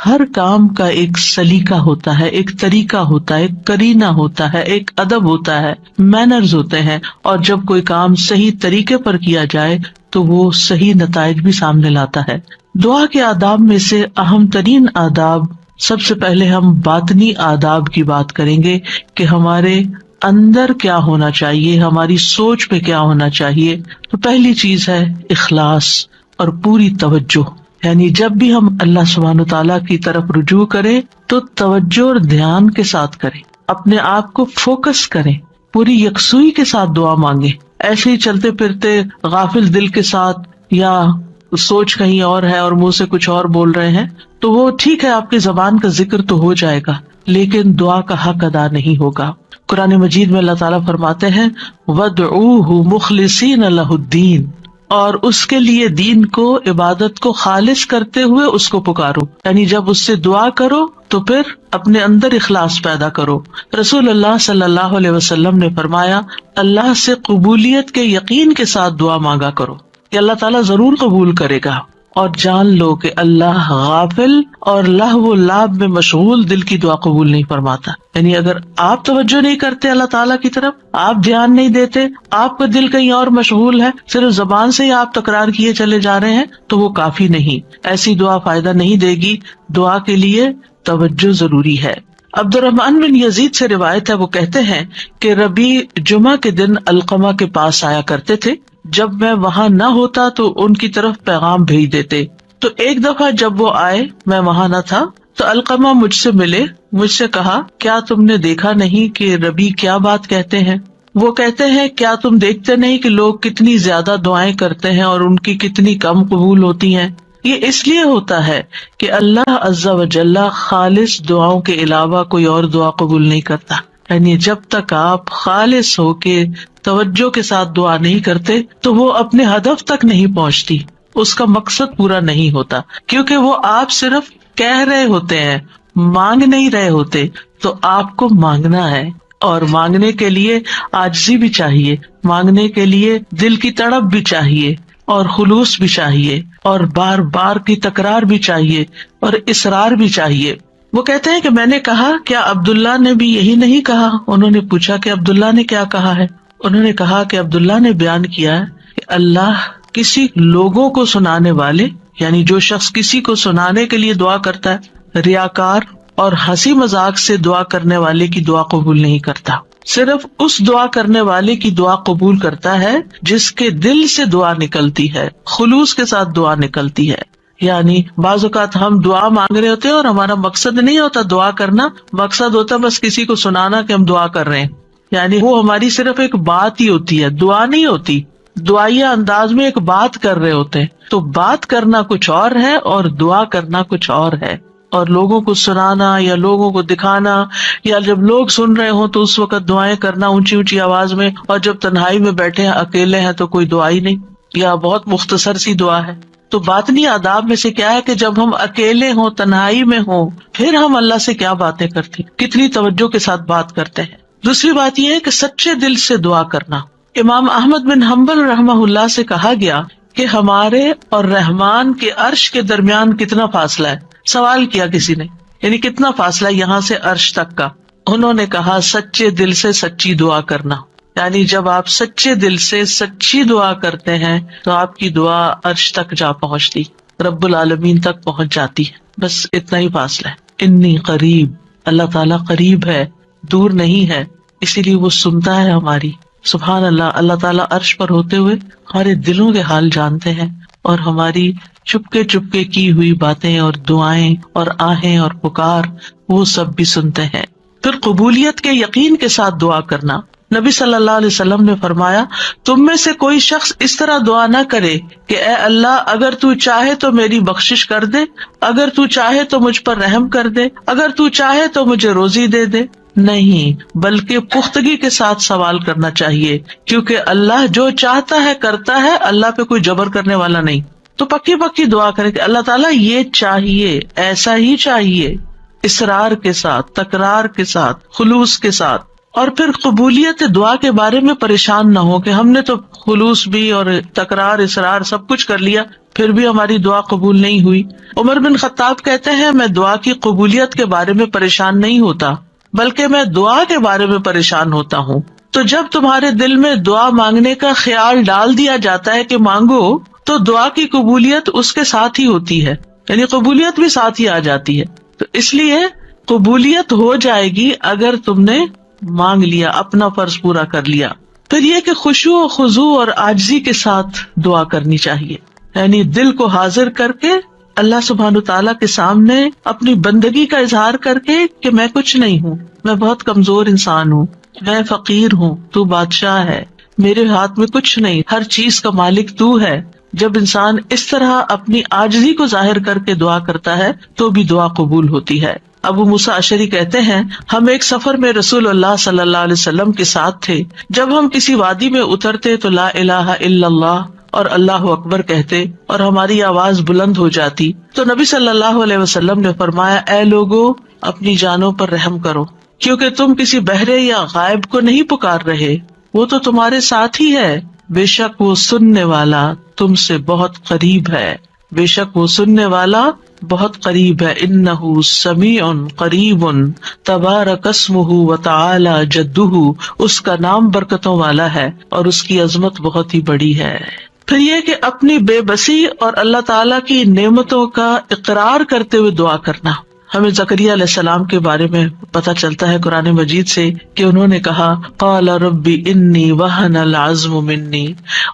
ہر کام کا ایک سلیقہ ہوتا ہے، ایک طریقہ ہوتا ہے، ایک قرینہ ہوتا ہے، ایک ادب ہوتا ہے، مینرز ہوتے ہیں، اور جب کوئی کام صحیح طریقے پر کیا جائے تو وہ صحیح نتائج بھی سامنے لاتا ہے۔ دعا کے آداب میں سے اہم ترین آداب، سب سے پہلے ہم باطنی آداب کی بات کریں گے کہ ہمارے اندر کیا ہونا چاہیے، ہماری سوچ پہ کیا ہونا چاہیے۔ تو پہلی چیز ہے اخلاص اور پوری توجہ، یعنی جب بھی ہم اللہ سبحانہ تعالیٰ کی طرف رجوع کریں تو توجہ اور دھیان کے ساتھ کریں، اپنے آپ کو فوکس کریں، پوری یکسوئی کے ساتھ دعا مانگیں۔ ایسے ہی چلتے پھرتے غافل دل کے ساتھ یا سوچ کہیں اور ہے اور منہ سے کچھ اور بول رہے ہیں تو وہ ٹھیک ہے، آپ کی زبان کا ذکر تو ہو جائے گا لیکن دعا کا حق ادا نہیں ہوگا۔ قرآن مجید میں اللہ تعالیٰ فرماتے ہیں وَادْعُوهُ مُخْلِصِينَ لَهُ الدِّينَ، اور اس کے لیے دین کو، عبادت کو خالص کرتے ہوئے اس کو پکارو، یعنی جب اس سے دعا کرو تو پھر اپنے اندر اخلاص پیدا کرو۔ رسول اللہ صلی اللہ علیہ وسلم نے فرمایا اللہ سے قبولیت کے یقین کے ساتھ دعا مانگا کرو کہ اللہ تعالیٰ ضرور قبول کرے گا، اور جان لو کہ اللہ غافل اور لہو و لعب میں مشغول دل کی دعا قبول نہیں فرماتا۔ یعنی اگر آپ توجہ نہیں کرتے اللہ تعالیٰ کی طرف، آپ دھیان نہیں دیتے، آپ کا دل کہیں اور مشغول ہے، صرف زبان سے ہی آپ تکرار کیے چلے جا رہے ہیں تو وہ کافی نہیں، ایسی دعا فائدہ نہیں دے گی۔ دعا کے لیے توجہ ضروری ہے۔ عبد الرحمن بن یزید سے روایت ہے، وہ کہتے ہیں کہ ربیع جمعہ کے دن علقمہ کے پاس آیا کرتے تھے، جب میں وہاں نہ ہوتا تو ان کی طرف پیغام بھیج دیتے۔ تو ایک دفعہ جب وہ آئے، میں وہاں نہ تھا، تو علقمہ مجھ سے ملے، مجھ سے کہا کیا تم نے دیکھا نہیں کہ ربیع کیا بات کہتے ہیں؟ وہ کہتے ہیں کیا تم دیکھتے نہیں کہ لوگ کتنی زیادہ دعائیں کرتے ہیں اور ان کی کتنی کم قبول ہوتی ہیں؟ یہ اس لیے ہوتا ہے کہ اللہ عز و جل خالص دعاؤں کے علاوہ کوئی اور دعا قبول نہیں کرتا۔ یعنی جب تک آپ خالص ہو کے توجہ کے ساتھ دعا نہیں کرتے تو وہ اپنے ہدف تک نہیں پہنچتی، اس کا مقصد پورا نہیں ہوتا، کیونکہ وہ آپ صرف کہہ رہے ہوتے ہیں، مانگ نہیں رہے ہوتے۔ تو آپ کو مانگنا ہے، اور مانگنے کے لیے عاجزی بھی چاہیے، مانگنے کے لیے دل کی تڑپ بھی چاہیے، اور خلوص بھی چاہیے، اور بار بار کی تکرار بھی چاہیے، اور اصرار بھی چاہیے۔ وہ کہتے ہیں کہ میں نے کہا کیا عبداللہ نے بھی یہی نہیں کہا؟ انہوں نے پوچھا کہ عبداللہ نے کیا کہا ہے؟ انہوں نے کہا کہ عبداللہ نے بیان کیا ہے کہ اللہ کسی لوگوں کو سنانے والے، یعنی جو شخص کسی کو سنانے کے لیے دعا کرتا ہے، ریاکار اور ہنسی مذاق سے دعا کرنے والے کی دعا قبول نہیں کرتا، صرف اس دعا کرنے والے کی دعا قبول کرتا ہے جس کے دل سے دعا نکلتی ہے، خلوص کے ساتھ دعا نکلتی ہے۔ یعنی بعض اوقات ہم دعا مانگ رہے ہوتے ہیں اور ہمارا مقصد نہیں ہوتا دعا کرنا، مقصد ہوتا بس کسی کو سنانا کہ ہم دعا کر رہے ہیں، یعنی وہ ہماری صرف ایک بات ہی ہوتی ہے، دعا نہیں ہوتی، دعائیہ انداز میں ایک بات کر رہے ہوتے ہیں۔ تو بات کرنا کچھ اور ہے اور دعا کرنا کچھ اور ہے، اور لوگوں کو سنانا یا لوگوں کو دکھانا، یا جب لوگ سن رہے ہوں تو اس وقت دعائیں کرنا اونچی اونچی آواز میں، اور جب تنہائی میں بیٹھے ہیں، اکیلے ہیں، تو کوئی دعا ہی نہیں یا بہت مختصر سی دعا ہے۔ تو باطنی آداب میں سے کیا ہے کہ جب ہم اکیلے ہوں، تنہائی میں ہوں، پھر ہم اللہ سے کیا باتیں کرتے ہیں، کتنی توجہ کے ساتھ بات کرتے ہیں۔ دوسری بات یہ ہے کہ سچے دل سے دعا کرنا۔ امام احمد بن حنبل رحمہ اللہ سے کہا گیا کہ ہمارے اور رحمان کے عرش کے درمیان کتنا فاصلہ ہے؟ سوال کیا کسی نے، یعنی کتنا فاصلہ یہاں سے عرش تک کا؟ انہوں نے کہا سچے دل سے سچی دعا کرنا، یعنی جب آپ سچے دل سے سچی دعا کرتے ہیں تو آپ کی دعا عرش تک جا پہنچتی، رب العالمین تک پہنچ جاتی ہے۔ بس اتنا ہی فاصلہ ہے۔ انی قریب، اللہ تعالیٰ قریب ہے، دور نہیں ہے، اسی لیے وہ سنتا ہے ہماری۔ سبحان اللہ، اللہ تعالیٰ عرش پر ہوتے ہوئے ہمارے دلوں کے حال جانتے ہیں، اور ہماری چپکے چپکے کی ہوئی باتیں اور دعائیں اور آہیں اور پکار وہ سب بھی سنتے ہیں۔ پھر قبولیت کے یقین کے ساتھ دعا کرنا۔ نبی صلی اللہ علیہ وسلم نے فرمایا تم میں سے کوئی شخص اس طرح دعا نہ کرے کہ اے اللہ اگر تو چاہے تو میری بخشش کر دے، اگر تو چاہے تو مجھ پر رحم کر دے، اگر تو چاہے تو مجھے روزی دے دے۔ نہیں، بلکہ پختگی کے ساتھ سوال کرنا چاہیے، کیونکہ اللہ جو چاہتا ہے کرتا ہے، اللہ پہ کوئی جبر کرنے والا نہیں۔ تو پکی پکی دعا کرے کہ اللہ تعالیٰ یہ چاہیے، ایسا ہی چاہیے، اصرار کے ساتھ، تکرار کے ساتھ، خلوص کے ساتھ۔ اور پھر قبولیت دعا کے بارے میں پریشان نہ ہو کہ ہم نے تو خلوص بھی اور تکرار، اصرار سب کچھ کر لیا، پھر بھی ہماری دعا قبول نہیں ہوئی. عمر بن خطاب کہتے ہیں میں دعا کی قبولیت کے بارے میں پریشان نہیں ہوتا بلکہ میں دعا کے بارے میں پریشان ہوتا ہوں. تو جب تمہارے دل میں دعا مانگنے کا خیال ڈال دیا جاتا ہے کہ مانگو تو دعا کی قبولیت اس کے ساتھ ہی ہوتی ہے، یعنی قبولیت بھی ساتھ ہی آ جاتی ہے. تو اس لیے قبولیت ہو جائے گی اگر تم نے مانگ لیا، اپنا فرض پورا کر لیا. پھر یہ کہ خشوع و خضوع اور عاجزی کے ساتھ دعا کرنی چاہیے، یعنی دل کو حاضر کر کے اللہ سبحانہ تعالیٰ کے سامنے اپنی بندگی کا اظہار کر کے کہ میں کچھ نہیں ہوں، میں بہت کمزور انسان ہوں، میں فقیر ہوں، تو بادشاہ ہے، میرے ہاتھ میں کچھ نہیں، ہر چیز کا مالک تو ہے. جب انسان اس طرح اپنی عاجزی کو ظاہر کر کے دعا کرتا ہے تو بھی دعا قبول ہوتی ہے. ابو موسیٰ اشعری کہتے ہیں ہم ایک سفر میں رسول اللہ صلی اللہ علیہ وسلم کے ساتھ تھے. جب ہم کسی وادی میں اترتے تو لا الہ الا اللہ اور اللہ اکبر کہتے اور ہماری آواز بلند ہو جاتی تو نبی صلی اللہ علیہ وسلم نے فرمایا اے لوگو اپنی جانوں پر رحم کرو، کیونکہ تم کسی بہرے یا غائب کو نہیں پکار رہے، وہ تو تمہارے ساتھ ہی ہے، بے شک وہ سننے والا تم سے بہت قریب ہے، بے شک وہ سننے والا بہت قریب ہے. انہ سمیع قریب تبارک اسمہ وتعالی جدہ، اس کا نام برکتوں والا ہے اور اس کی عظمت بہت ہی بڑی ہے. پھر یہ کہ اپنی بے بسی اور اللہ تعالیٰ کی نعمتوں کا اقرار کرتے ہوئے دعا کرنا. ہمیں زکریا علیہ السلام کے بارے میں پتہ چلتا ہے قرآن مجید سے کہ انہوں نے کہا قال رب انی وہن العظم منی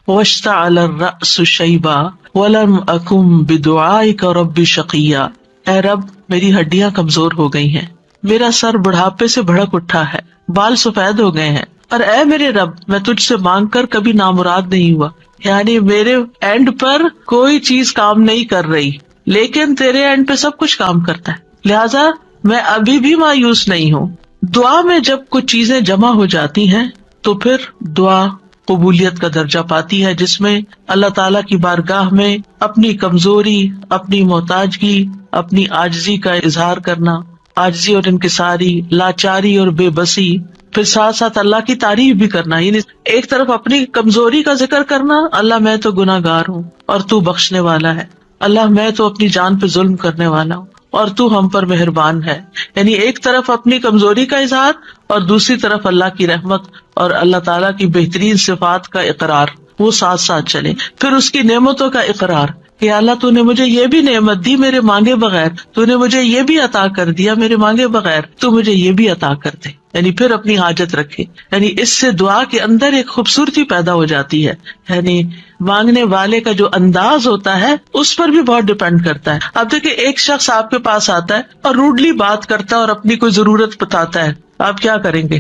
واشتعل الرأس شیبا ولم اکن بدعائک رب شقیا. اے رب میری ہڈیاں کمزور ہو گئی ہیں، میرا سر بڑھاپے سے بھڑک اٹھا ہے، بال سفید ہو گئے ہیں، اور اے میرے رب میں تجھ سے مانگ کر کبھی نامراد نہیں ہوا، یعنی میرے اینڈ پر کوئی چیز کام نہیں کر رہی لیکن تیرے اینڈ پہ سب کچھ کام کرتا ہے، لہذا میں ابھی بھی مایوس نہیں ہوں. دعا میں جب کچھ چیزیں جمع ہو جاتی ہیں تو پھر دعا قبولیت کا درجہ پاتی ہے، جس میں اللہ تعالیٰ کی بارگاہ میں اپنی کمزوری، اپنی محتاجگی، اپنی عاجزی کا اظہار کرنا، عاجزی اور انکساری، لاچاری اور بے بسی، پھر ساتھ ساتھ اللہ کی تعریف بھی کرنا. یعنی ایک طرف اپنی کمزوری کا ذکر کرنا، اللہ میں تو گناہ گار ہوں اور تو بخشنے والا ہے، اللہ میں تو اپنی جان پہ ظلم کرنے والا ہوں اور تو ہم پر مہربان ہے. یعنی ایک طرف اپنی کمزوری کا اظہار اور دوسری طرف اللہ کی رحمت اور اللہ تعالیٰ کی بہترین صفات کا اقرار، وہ ساتھ ساتھ چلے. پھر اس کی نعمتوں کا اقرار کہ اللہ تو نے مجھے یہ بھی نعمت دی میرے مانگے بغیر، تو نے مجھے یہ بھی عطا کر دیا میرے مانگے بغیر، تو مجھے یہ بھی عطا کر دے. یعنی پھر اپنی حاجت رکھے. یعنی اس سے دعا کے اندر ایک خوبصورتی پیدا ہو جاتی ہے. یعنی مانگنے والے کا جو انداز ہوتا ہے اس پر بھی بہت ڈپینڈ کرتا ہے. اب دیکھیں ایک شخص آپ کے پاس آتا ہے اور روڈلی بات کرتا ہے اور اپنی کوئی ضرورت بتاتا ہے، آپ کیا کریں گے؟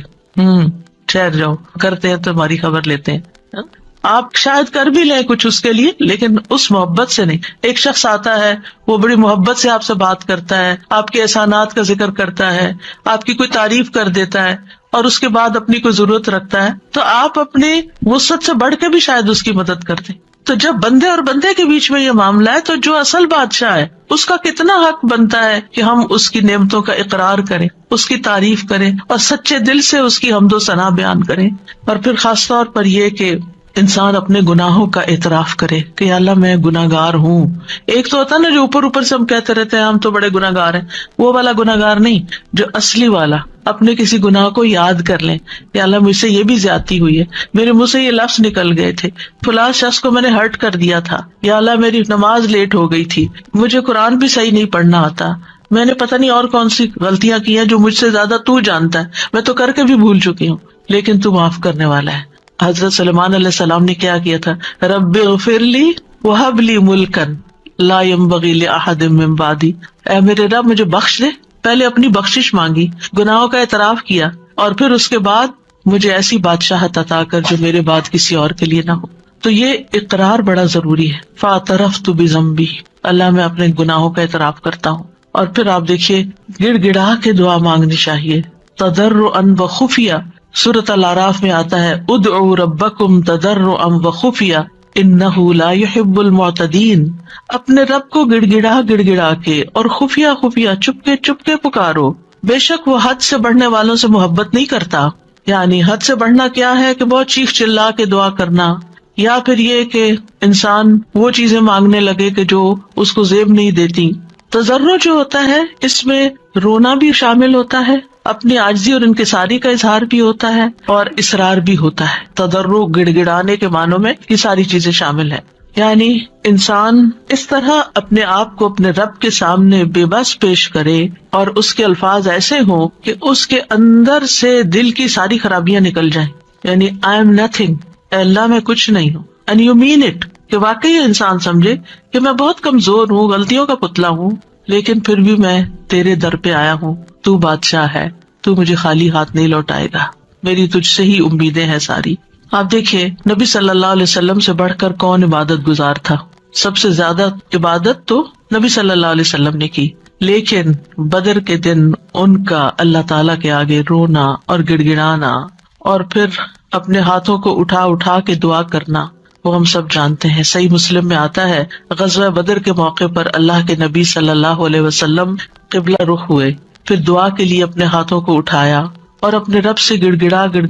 ٹھہر جاؤ، کرتے ہیں تو ہماری خبر لیتے ہیں. آپ شاید کر بھی لیں کچھ اس کے لیے لیکن اس محبت سے نہیں. ایک شخص آتا ہے، وہ بڑی محبت سے آپ سے بات کرتا ہے، آپ کے احسانات کا ذکر کرتا ہے، آپ کی کوئی تعریف کر دیتا ہے اور اس کے بعد اپنی کوئی ضرورت رکھتا ہے تو آپ اپنی وسعت سے بڑھ کے بھی شاید اس کی مدد کرتے. تو جب بندے اور بندے کے بیچ میں یہ معاملہ ہے تو جو اصل بادشاہ ہے اس کا کتنا حق بنتا ہے کہ ہم اس کی نعمتوں کا اقرار کریں، اس کی تعریف کریں اور سچے دل سے اس کی حمد و ثنا بیان کریں. اور پھر خاص طور پر یہ کہ انسان اپنے گناہوں کا اعتراف کرے کہ اللہ میں گناہ گار ہوں. ایک تو ہوتا نا جو اوپر اوپر سے ہم کہتے رہتے ہیں ہم تو بڑے گناہ گار ہیں، وہ والا گناہ گار نہیں، جو اصلی والا اپنے کسی گناہ کو یاد کر لیں کہ اللہ مجھ سے یہ بھی زیادتی ہوئی ہے، میرے منہ سے یہ لفظ نکل گئے تھے، فلاں شخص کو میں نے ہرٹ کر دیا تھا، یا اللہ میری نماز لیٹ ہو گئی تھی، مجھے قرآن بھی صحیح نہیں پڑھنا آتا، میں نے پتہ نہیں اور کون سی غلطیاں کی ہیں جو مجھ سے زیادہ تو جانتا ہے، میں تو کر کے بھی بھول چکی ہوں لیکن تو معاف کرنے والا ہے. حضرت سلیمان علیہ السلام نے کیا کیا تھا؟ رب اغفر لی وہب لی ملکن لا ينبغی لأحد من بعدی، اے میرے رب مجھے بخش دے. پہلے اپنی بخشش مانگی، گناہوں کا اعتراف کیا اور پھر اس کے بعد مجھے ایسی بادشاہت عطا کر جو میرے بعد کسی اور کے لیے نہ ہو. تو یہ اقرار بڑا ضروری ہے. فاعترفت بذنبی، اللہ میں اپنے گناہوں کا اعتراف کرتا ہوں. اور پھر آپ دیکھیے گڑ گڑا کے دعا مانگنی چاہیے، تضرعا وخفیہ. سورۃ الاعراف میں آتا ہے ادعوا ربکم تضرعا وخفیہ انہ لا يحب المعتدین. اپنے رب کو گڑ گڑا کے اور خفیہ چپ کے پکارو، بے شک وہ حد سے بڑھنے والوں سے محبت نہیں کرتا. یعنی حد سے بڑھنا کیا ہے کہ بہت چیخ چلا کے دعا کرنا یا پھر یہ کہ انسان وہ چیزیں مانگنے لگے کہ جو اس کو زیب نہیں دیتی. تضرع جو ہوتا ہے اس میں رونا بھی شامل ہوتا ہے، اپنی عاجزی اور انکساری کا اظہار بھی ہوتا ہے، اور اصرار بھی ہوتا ہے. تضرع گڑ گڑانے کے معنوں میں یہ ساری چیزیں شامل ہیں. یعنی انسان اس طرح اپنے آپ کو اپنے رب کے سامنے بے بس پیش کرے اور اس کے الفاظ ایسے ہوں کہ اس کے اندر سے دل کی ساری خرابیاں نکل جائیں. یعنی I am nothing، اے اللہ میں کچھ نہیں ہوں. and you mean it، کہ واقعی انسان سمجھے کہ میں بہت کمزور ہوں، غلطیوں کا پتلا ہوں، لیکن پھر بھی میں تیرے در پہ آیا ہوں. تو بادشاہ ہے، تو مجھے خالی ہاتھ نہیں لوٹائے گا، میری تجھ سے ہی امیدیں ہیں ساری. آپ دیکھیے نبی صلی اللہ علیہ وسلم سے بڑھ کر کون عبادت گزار تھا؟ سب سے زیادہ عبادت تو نبی صلی اللہ علیہ وسلم نے کی، لیکن بدر کے دن ان کا اللہ تعالیٰ کے آگے رونا اور گڑ گڑانا اور پھر اپنے ہاتھوں کو اٹھا اٹھا کے دعا کرنا وہ ہم سب جانتے ہیں. صحیح مسلم میں آتا ہے غزوہ بدر کے موقع پر اللہ کے نبی صلی اللہ علیہ وسلم قبلہ رخ ہوئے، پھر دعا کے لیے اپنے ہاتھوں کو اٹھایا اور اپنے رب سے گڑ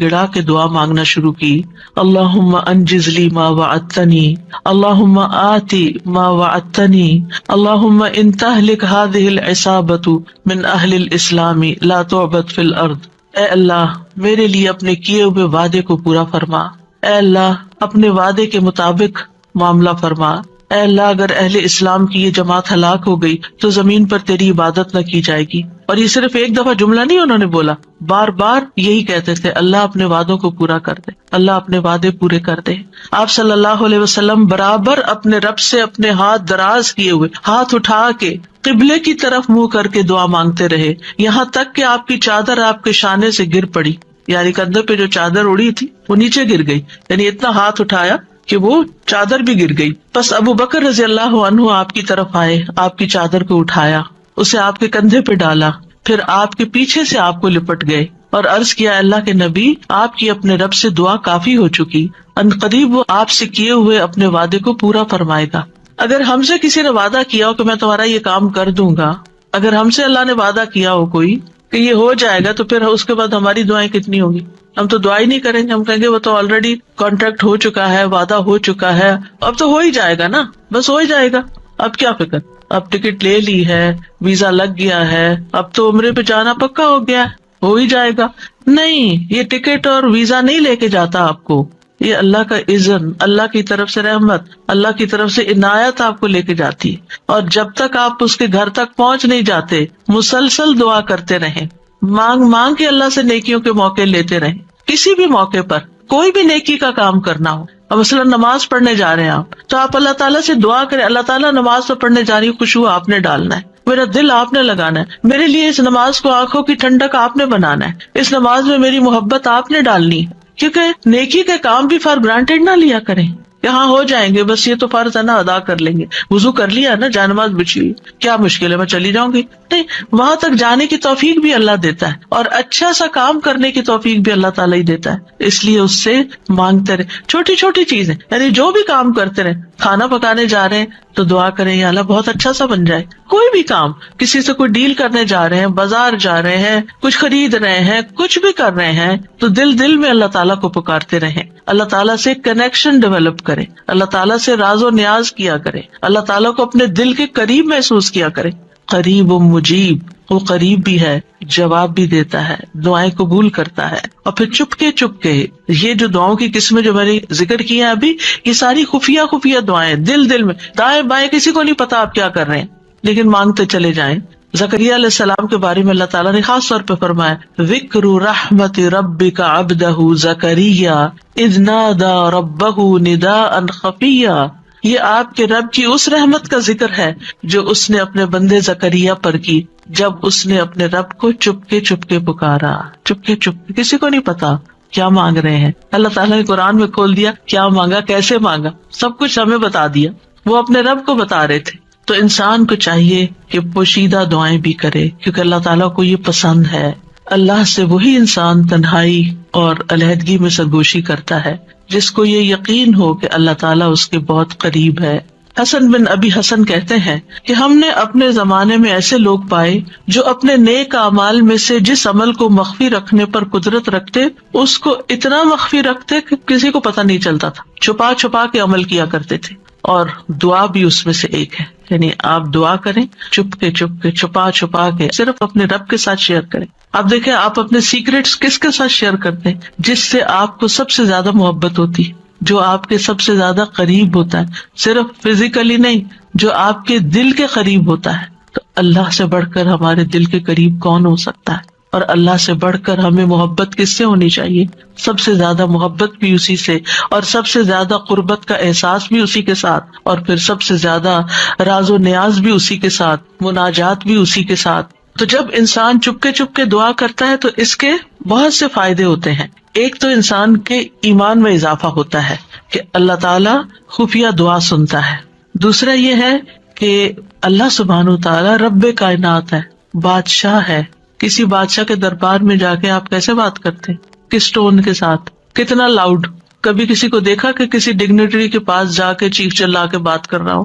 گڑا کے دعا مانگنا شروع کی. اللہم انجز لی ما وعدتنی، اللہم آتی ما وعدتنی، اللہم ان تہلک ہذہ العصابۃ من اہل الاسلام لا تعبد فی الارض. اے اللہ میرے لیے اپنے کیے ہوئے وعدے کو پورا فرما، اے اللہ اپنے وعدے کے مطابق معاملہ فرما. اے اللہ اگر اہل اسلام کی یہ جماعت ہلاک ہو گئی تو زمین پر تیری عبادت نہ کی جائے گی. اور یہ صرف ایک دفعہ جملہ نہیں انہوں نے بولا، بار بار یہی کہتے تھے اللہ اپنے وعدوں کو پورا کر دے، اللہ اپنے وعدے پورے کر دے. آپ صلی اللہ علیہ وسلم برابر اپنے رب سے اپنے ہاتھ دراز کیے ہوئے، ہاتھ اٹھا کے قبلے کی طرف منہ کر کے دعا مانگتے رہے، یہاں تک کہ آپ کی چادر آپ کے شانے سے گر پڑی. یعنی کندھے پہ جو چادر اڑی تھی وہ نیچے گر گئی، یعنی اتنا ہاتھ اٹھایا کہ وہ چادر بھی گر گئی. بس ابو بکر رضی اللہ عنہ آپ کی طرف آئے، آپ کی چادر کو اٹھایا، اسے آپ کے کندھے پہ ڈالا، پھر آپ کے پیچھے سے آپ کو لپٹ گئے اور عرض کیا اللہ کے نبی آپ کی اپنے رب سے دعا کافی ہو چکی، ان قریب وہ آپ سے کیے ہوئے اپنے وعدے کو پورا فرمائے گا. اگر ہم سے کسی نے وعدہ کیا ہو کہ میں تمہارا یہ کام کر دوں گا، اگر ہم سے اللہ نے وعدہ کیا ہو کوئی کہ یہ ہو جائے گا، تو پھر اس کے بعد ہماری دعائیں کتنی ہوگی؟ ہم تو دعا ہی نہیں کریں گے، ہم کہیں گے وہ تو آلریڈی کانٹریکٹ ہو چکا ہے، وعدہ ہو چکا ہے، اب تو ہو ہی جائے گا نا، بس ہو ہی جائے گا، اب کیا فکر، اب ٹکٹ لے لی ہے، ویزا لگ گیا ہے، اب تو عمرے پہ جانا پکا ہو گیا، ہو ہی جائے گا. نہیں، یہ ٹکٹ اور ویزا نہیں لے کے جاتا آپ کو، یہ اللہ کا اذن، اللہ کی طرف سے رحمت، اللہ کی طرف سے عنایت آپ کو لے کے جاتی ہے. اور جب تک آپ اس کے گھر تک پہنچ نہیں جاتے مسلسل دعا کرتے رہیں، مانگ مانگ کے اللہ سے نیکیوں کے موقع لیتے رہیں. کسی بھی موقع پر کوئی بھی نیکی کا کام کرنا ہو، اب مثلا نماز پڑھنے جا رہے ہیں آپ، تو آپ اللہ تعالیٰ سے دعا کریں، اللہ تعالیٰ نماز تو پڑھنے جا رہی ہوں، خشوع آپ نے ڈالنا ہے، میرا دل آپ نے لگانا ہے، میرے لیے اس نماز کو آنکھوں کی ٹھنڈک آپ نے بنانا ہے، اس نماز میں میری محبت آپ نے ڈالنی ہے. کیونکہ نیکی کے کام بھی فار گرانٹیڈ نہ لیا کریں کہ ہاں ہو جائیں گے، بس یہ تو فرض ہے نا، ادا کر لیں گے، وضو کر لیا نا، جانماز بچ لی، کیا مشکل ہے، میں چلی جاؤں گی. نہیں، وہاں تک جانے کی توفیق بھی اللہ دیتا ہے، اور اچھا سا کام کرنے کی توفیق بھی اللہ تعالیٰ ہی دیتا ہے. اس لیے اس سے مانگتے رہے، چھوٹی چھوٹی چیزیں، یعنی جو بھی کام کرتے رہے، کھانا پکانے جا رہے ہیں تو دعا کریں یا اللہ بہت اچھا سا بن جائے. کوئی بھی کام، کسی سے کوئی ڈیل کرنے جا رہے ہیں، بازار جا رہے ہیں، کچھ خرید رہے ہیں، کچھ بھی کر رہے ہیں، تو دل میں اللہ تعالیٰ کو پکارتے رہیں، اللہ تعالیٰ سے کنیکشن ڈیولپ کریں، اللہ تعالیٰ سے راز و نیاز کیا کریں، اللہ تعالیٰ کو اپنے دل کے قریب محسوس کیا کریں. قریب و مجیب، وہ قریب بھی ہے، جواب بھی دیتا ہے، دعائیں قبول کرتا ہے. اور پھر چپ کے یہ جو دعاؤں کی قسمیں جو میں نے ذکر کی ہیں ابھی، یہ ساری خفیہ دعائیں، دل میں، دائیں بائیں کسی کو نہیں پتا آپ کیا کر رہے ہیں، لیکن مانگتے چلے جائیں. زکریا علیہ السلام کے بارے میں اللہ تعالیٰ نے خاص طور پہ فرمایا، ذکر رحمت ربک عبدہ زکریا اذ نادى ربہ نداء خفیا. یہ آپ کے رب کی اس رحمت کا ذکر ہے جو اس نے اپنے بندے زکریا پر کی، جب اس نے اپنے رب کو چپ کے پکارا، چپ کے کسی کو نہیں پتا کیا مانگ رہے ہیں. اللہ تعالیٰ نے قرآن میں کھول دیا کیا مانگا، کیسے مانگا، سب کچھ ہمیں بتا دیا، وہ اپنے رب کو بتا رہے تھے. تو انسان کو چاہیے کہ پوشیدہ دعائیں بھی کرے، کیونکہ اللہ تعالیٰ کو یہ پسند ہے. اللہ سے وہی انسان تنہائی اور علیحدگی میں سرگوشی کرتا ہے جس کو یہ یقین ہو کہ اللہ تعالیٰ اس کے بہت قریب ہے. حسن بن ابی حسن کہتے ہیں کہ ہم نے اپنے زمانے میں ایسے لوگ پائے جو اپنے نیک اعمال میں سے جس عمل کو مخفی رکھنے پر قدرت رکھتے اس کو اتنا مخفی رکھتے کہ کسی کو پتہ نہیں چلتا تھا، چھپا چھپا کے عمل کیا کرتے تھے. اور دعا بھی اس میں سے ایک ہے، یعنی آپ دعا کریں چپ کے چھپا چھپا کے، صرف اپنے رب کے ساتھ شیئر کریں. آپ دیکھیں آپ اپنے سیکریٹس کس کے ساتھ شیئر کرتے ہیں؟ جس سے آپ کو سب سے زیادہ محبت ہوتی ہے، جو آپ کے سب سے زیادہ قریب ہوتا ہے، صرف فزیکلی نہیں، جو آپ کے دل کے قریب ہوتا ہے. تو اللہ سے بڑھ کر ہمارے دل کے قریب کون ہو سکتا ہے؟ اور اللہ سے بڑھ کر ہمیں محبت کس سے ہونی چاہیے؟ سب سے زیادہ محبت بھی اسی سے، اور سب سے زیادہ قربت کا احساس بھی اسی کے ساتھ، اور پھر سب سے زیادہ راز و نیاز بھی اسی کے ساتھ، مناجات بھی اسی کے ساتھ. تو جب انسان چپ کے دعا کرتا ہے تو اس کے بہت سے فائدے ہوتے ہیں. ایک تو انسان کے ایمان میں اضافہ ہوتا ہے کہ اللہ تعالیٰ خفیہ دعا سنتا ہے. دوسرا یہ ہے کہ اللہ سبحانہ وتعالیٰ رب کائنات ہے، بادشاہ ہے. کسی بادشاہ کے دربار میں جا کے آپ کیسے بات کرتے ہیں؟ کس ٹون کے ساتھ، کتنا لاؤڈ؟ کبھی کسی کو دیکھا کہ کسی ڈگنیٹری کے پاس جا کے چیخ چلا کے بات کر رہا ہو؟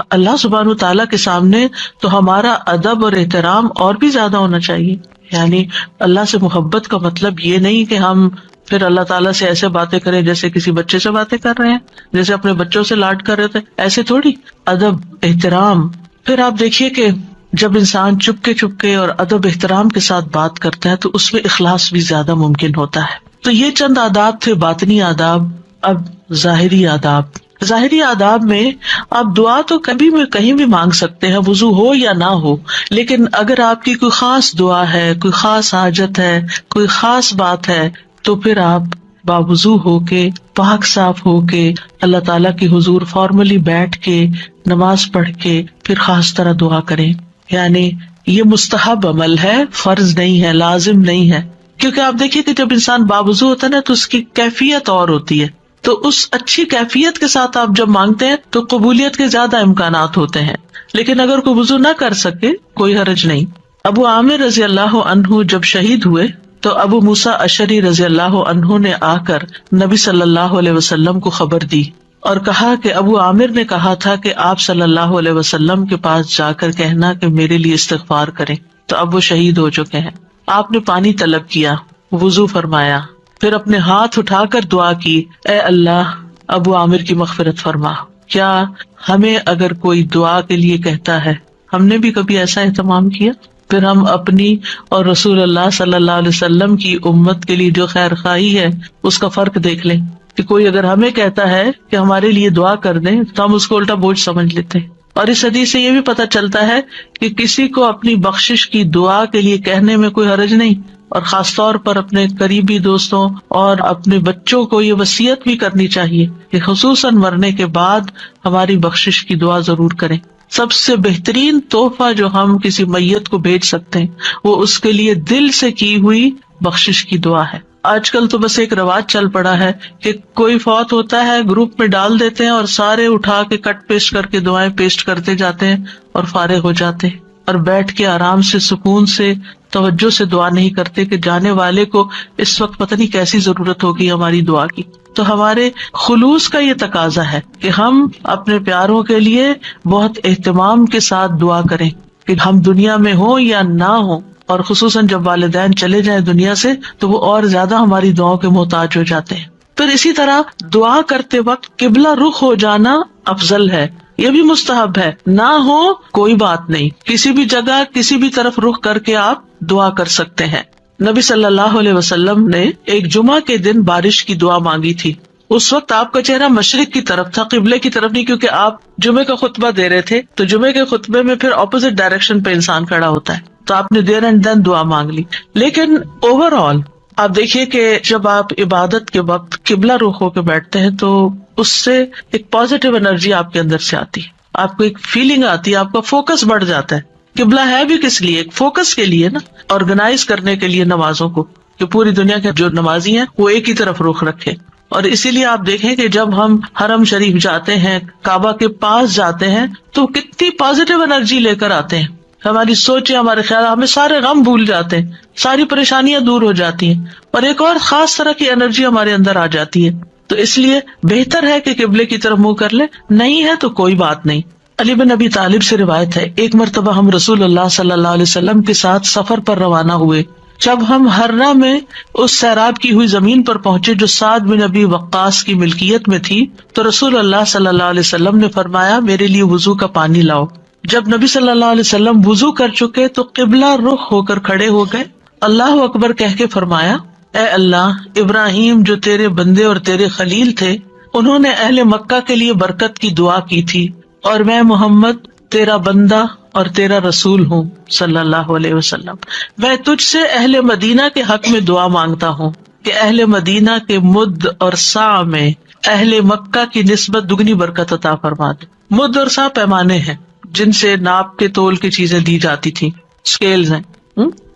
اللہ سبحانہ وتعالیٰ کے سامنے تو ہمارا ادب اور احترام اور بھی زیادہ ہونا چاہیے. یعنی اللہ سے محبت کا مطلب یہ نہیں کہ ہم پھر اللہ تعالیٰ سے ایسے باتیں کریں جیسے کسی بچے سے باتیں کر رہے ہیں، جیسے اپنے بچوں سے لاڈ کر رہے تھے، ایسے تھوڑی. ادب، احترام. پھر آپ دیکھیے کہ جب انسان چپ کے اور ادب احترام کے ساتھ بات کرتا ہے تو اس میں اخلاص بھی زیادہ ممکن ہوتا ہے. تو یہ چند آداب تھے، باطنی آداب. اب ظاہری آداب. ظاہری آداب میں آپ دعا تو کبھی بھی کہیں بھی مانگ سکتے ہیں، وضو ہو یا نہ ہو. لیکن اگر آپ کی کوئی خاص دعا ہے، کوئی خاص حاجت ہے، کوئی خاص بات ہے، تو پھر آپ باوضو ہو کے، پاک صاف ہو کے اللہ تعالیٰ کے حضور فارملی بیٹھ کے نماز پڑھ کے پھر خاص طرح دعا کریں. یعنی یہ مستحب عمل ہے، فرض نہیں ہے، لازم نہیں ہے. کیونکہ آپ دیکھیے کہ جب انسان باوضو ہوتا ہے نا تو اس کی کیفیت اور ہوتی ہے. تو اس اچھی کیفیت کے ساتھ آپ جب مانگتے ہیں تو قبولیت کے زیادہ امکانات ہوتے ہیں. لیکن اگر کوئی وضو نہ کر سکے کوئی حرج نہیں. ابو عامر رضی اللہ عنہ جب شہید ہوئے تو ابو موسیٰ اشعری رضی اللہ عنہ نے آ کر نبی صلی اللہ علیہ وسلم کو خبر دی اور کہا کہ ابو عامر نے کہا تھا کہ آپ صلی اللہ علیہ وسلم کے پاس جا کر کہنا کہ میرے لیے استغفار کریں. تو اب وہ شہید ہو چکے ہیں. آپ نے پانی طلب کیا، وضو فرمایا، پھر اپنے ہاتھ اٹھا کر دعا کی، اے اللہ ابو عامر کی مغفرت فرما. کیا ہمیں اگر کوئی دعا کے لیے کہتا ہے، ہم نے بھی کبھی ایسا اہتمام کیا؟ پھر ہم اپنی اور رسول اللہ صلی اللہ علیہ وسلم کی امت کے لیے جو خیر خواہی ہے اس کا فرق دیکھ لیں کہ کوئی اگر ہمیں کہتا ہے کہ ہمارے لیے دعا کر دیں تو ہم اس کو الٹا بوجھ سمجھ لیتے ہیں. اور اس حدیث سے یہ بھی پتہ چلتا ہے کہ کسی کو اپنی بخشش کی دعا کے لیے کہنے میں کوئی حرج نہیں، اور خاص طور پر اپنے قریبی دوستوں اور اپنے بچوں کو یہ وصیت بھی کرنی چاہیے کہ خصوصاً مرنے کے بعد ہماری بخشش کی دعا ضرور کریں. سب سے بہترین تحفہ جو ہم کسی میت کو بھیج سکتے ہیں وہ اس کے لیے دل سے کی ہوئی بخشش کی دعا ہے. آج کل تو بس ایک رواج چل پڑا ہے کہ کوئی فوت ہوتا ہے گروپ میں ڈال دیتے ہیں اور سارے اٹھا کے کٹ پیسٹ کر کے دعائیں پیسٹ کرتے جاتے ہیں اور فارغ ہو جاتے ہیں، اور بیٹھ کے آرام سے سکون سے توجہ سے دعا نہیں کرتے کہ جانے والے کو اس وقت پتہ نہیں کیسی ضرورت ہوگی ہماری دعا کی. تو ہمارے خلوص کا یہ تقاضا ہے کہ ہم اپنے پیاروں کے لیے بہت اہتمام کے ساتھ دعا کریں کہ ہم دنیا میں ہوں یا نہ ہوں. اور خصوصاً جب والدین چلے جائیں دنیا سے تو وہ اور زیادہ ہماری دعاؤں کے محتاج ہو جاتے ہیں. پھر اسی طرح دعا کرتے وقت قبلہ رخ ہو جانا افضل ہے، یہ بھی مستحب ہے. نہ ہو کوئی بات نہیں، کسی بھی جگہ کسی بھی طرف رخ کر کے آپ دعا کر سکتے ہیں. نبی صلی اللہ علیہ وسلم نے ایک جمعہ کے دن بارش کی دعا مانگی تھی. اس وقت آپ کا چہرہ مشرق کی طرف تھا، قبلے کی طرف نہیں، کیونکہ آپ جمعے کا خطبہ دے رہے تھے. تو جمعے کے خطبے میں پھر اپوزٹ ڈائریکشن پہ انسان کھڑا ہوتا ہے، تو آپ نے دیر اینڈ دین دعا مانگ لی. لیکن اوور آل آپ دیکھیے کہ جب آپ عبادت کے وقت قبلہ رخ ہو کے بیٹھتے ہیں تو اس سے ایک پازیٹیو انرجی آپ کے اندر سے آتی ہے، آپ کو ایک فیلنگ آتی ہے، آپ کا فوکس بڑھ جاتا ہے. قبلہ ہے بھی کس لیے؟ ایک فوکس کے لیے نا، آرگنائز کرنے کے لیے نمازوں کو، کہ پوری دنیا کے جو نمازی ہیں وہ ایک ہی طرف رخ رکھے. اور اسی لیے آپ دیکھیں کہ جب ہم حرم شریف جاتے ہیں، کعبہ کے پاس جاتے ہیں، تو کتنی پازیٹیو انرجی لے کر آتے ہیں. ہماری سوچیں، ہمارے خیال، ہمیں سارے غم بھول جاتے ہیں، ساری پریشانیاں دور ہو جاتی ہیں، اور ایک اور خاص طرح کی انرجی ہمارے اندر آ جاتی ہے. تو اس لیے بہتر ہے کہ قبلے کی طرف منہ کر لے، نہیں ہے تو کوئی بات نہیں۔ علی بن ابی طالب سے روایت ہے، ایک مرتبہ ہم رسول اللہ صلی اللہ علیہ وسلم کے ساتھ سفر پر روانہ ہوئے۔ جب ہم ہرہ میں اس سیراب کی ہوئی زمین پر پہنچے جو سعد بن ابی وقاص کی ملکیت میں تھی، تو رسول اللہ صلی اللہ علیہ وسلم نے فرمایا میرے لیے وضو کا پانی لاؤ۔ جب نبی صلی اللہ علیہ وسلم وضو کر چکے تو قبلہ رخ ہو کر کھڑے ہو گئے، اللہ اکبر کہہ کے فرمایا، اے اللہ، ابراہیم جو تیرے بندے اور تیرے خلیل تھے، انہوں نے اہل مکہ کے لیے برکت کی دعا کی تھی، اور میں محمد تیرا بندہ اور تیرا رسول ہوں صلی اللہ علیہ وسلم۔ میں تجھ سے اہل مدینہ کے حق میں دعا مانگتا ہوں کہ اہل مدینہ کے مد اور سا میں اہل مکہ کی نسبت دگنی برکت عطا فرما دے۔ مد اور سا پیمانے ہیں جن سے ناپ کے تول کی چیزیں دی جاتی تھی، اسکیلز ہیں۔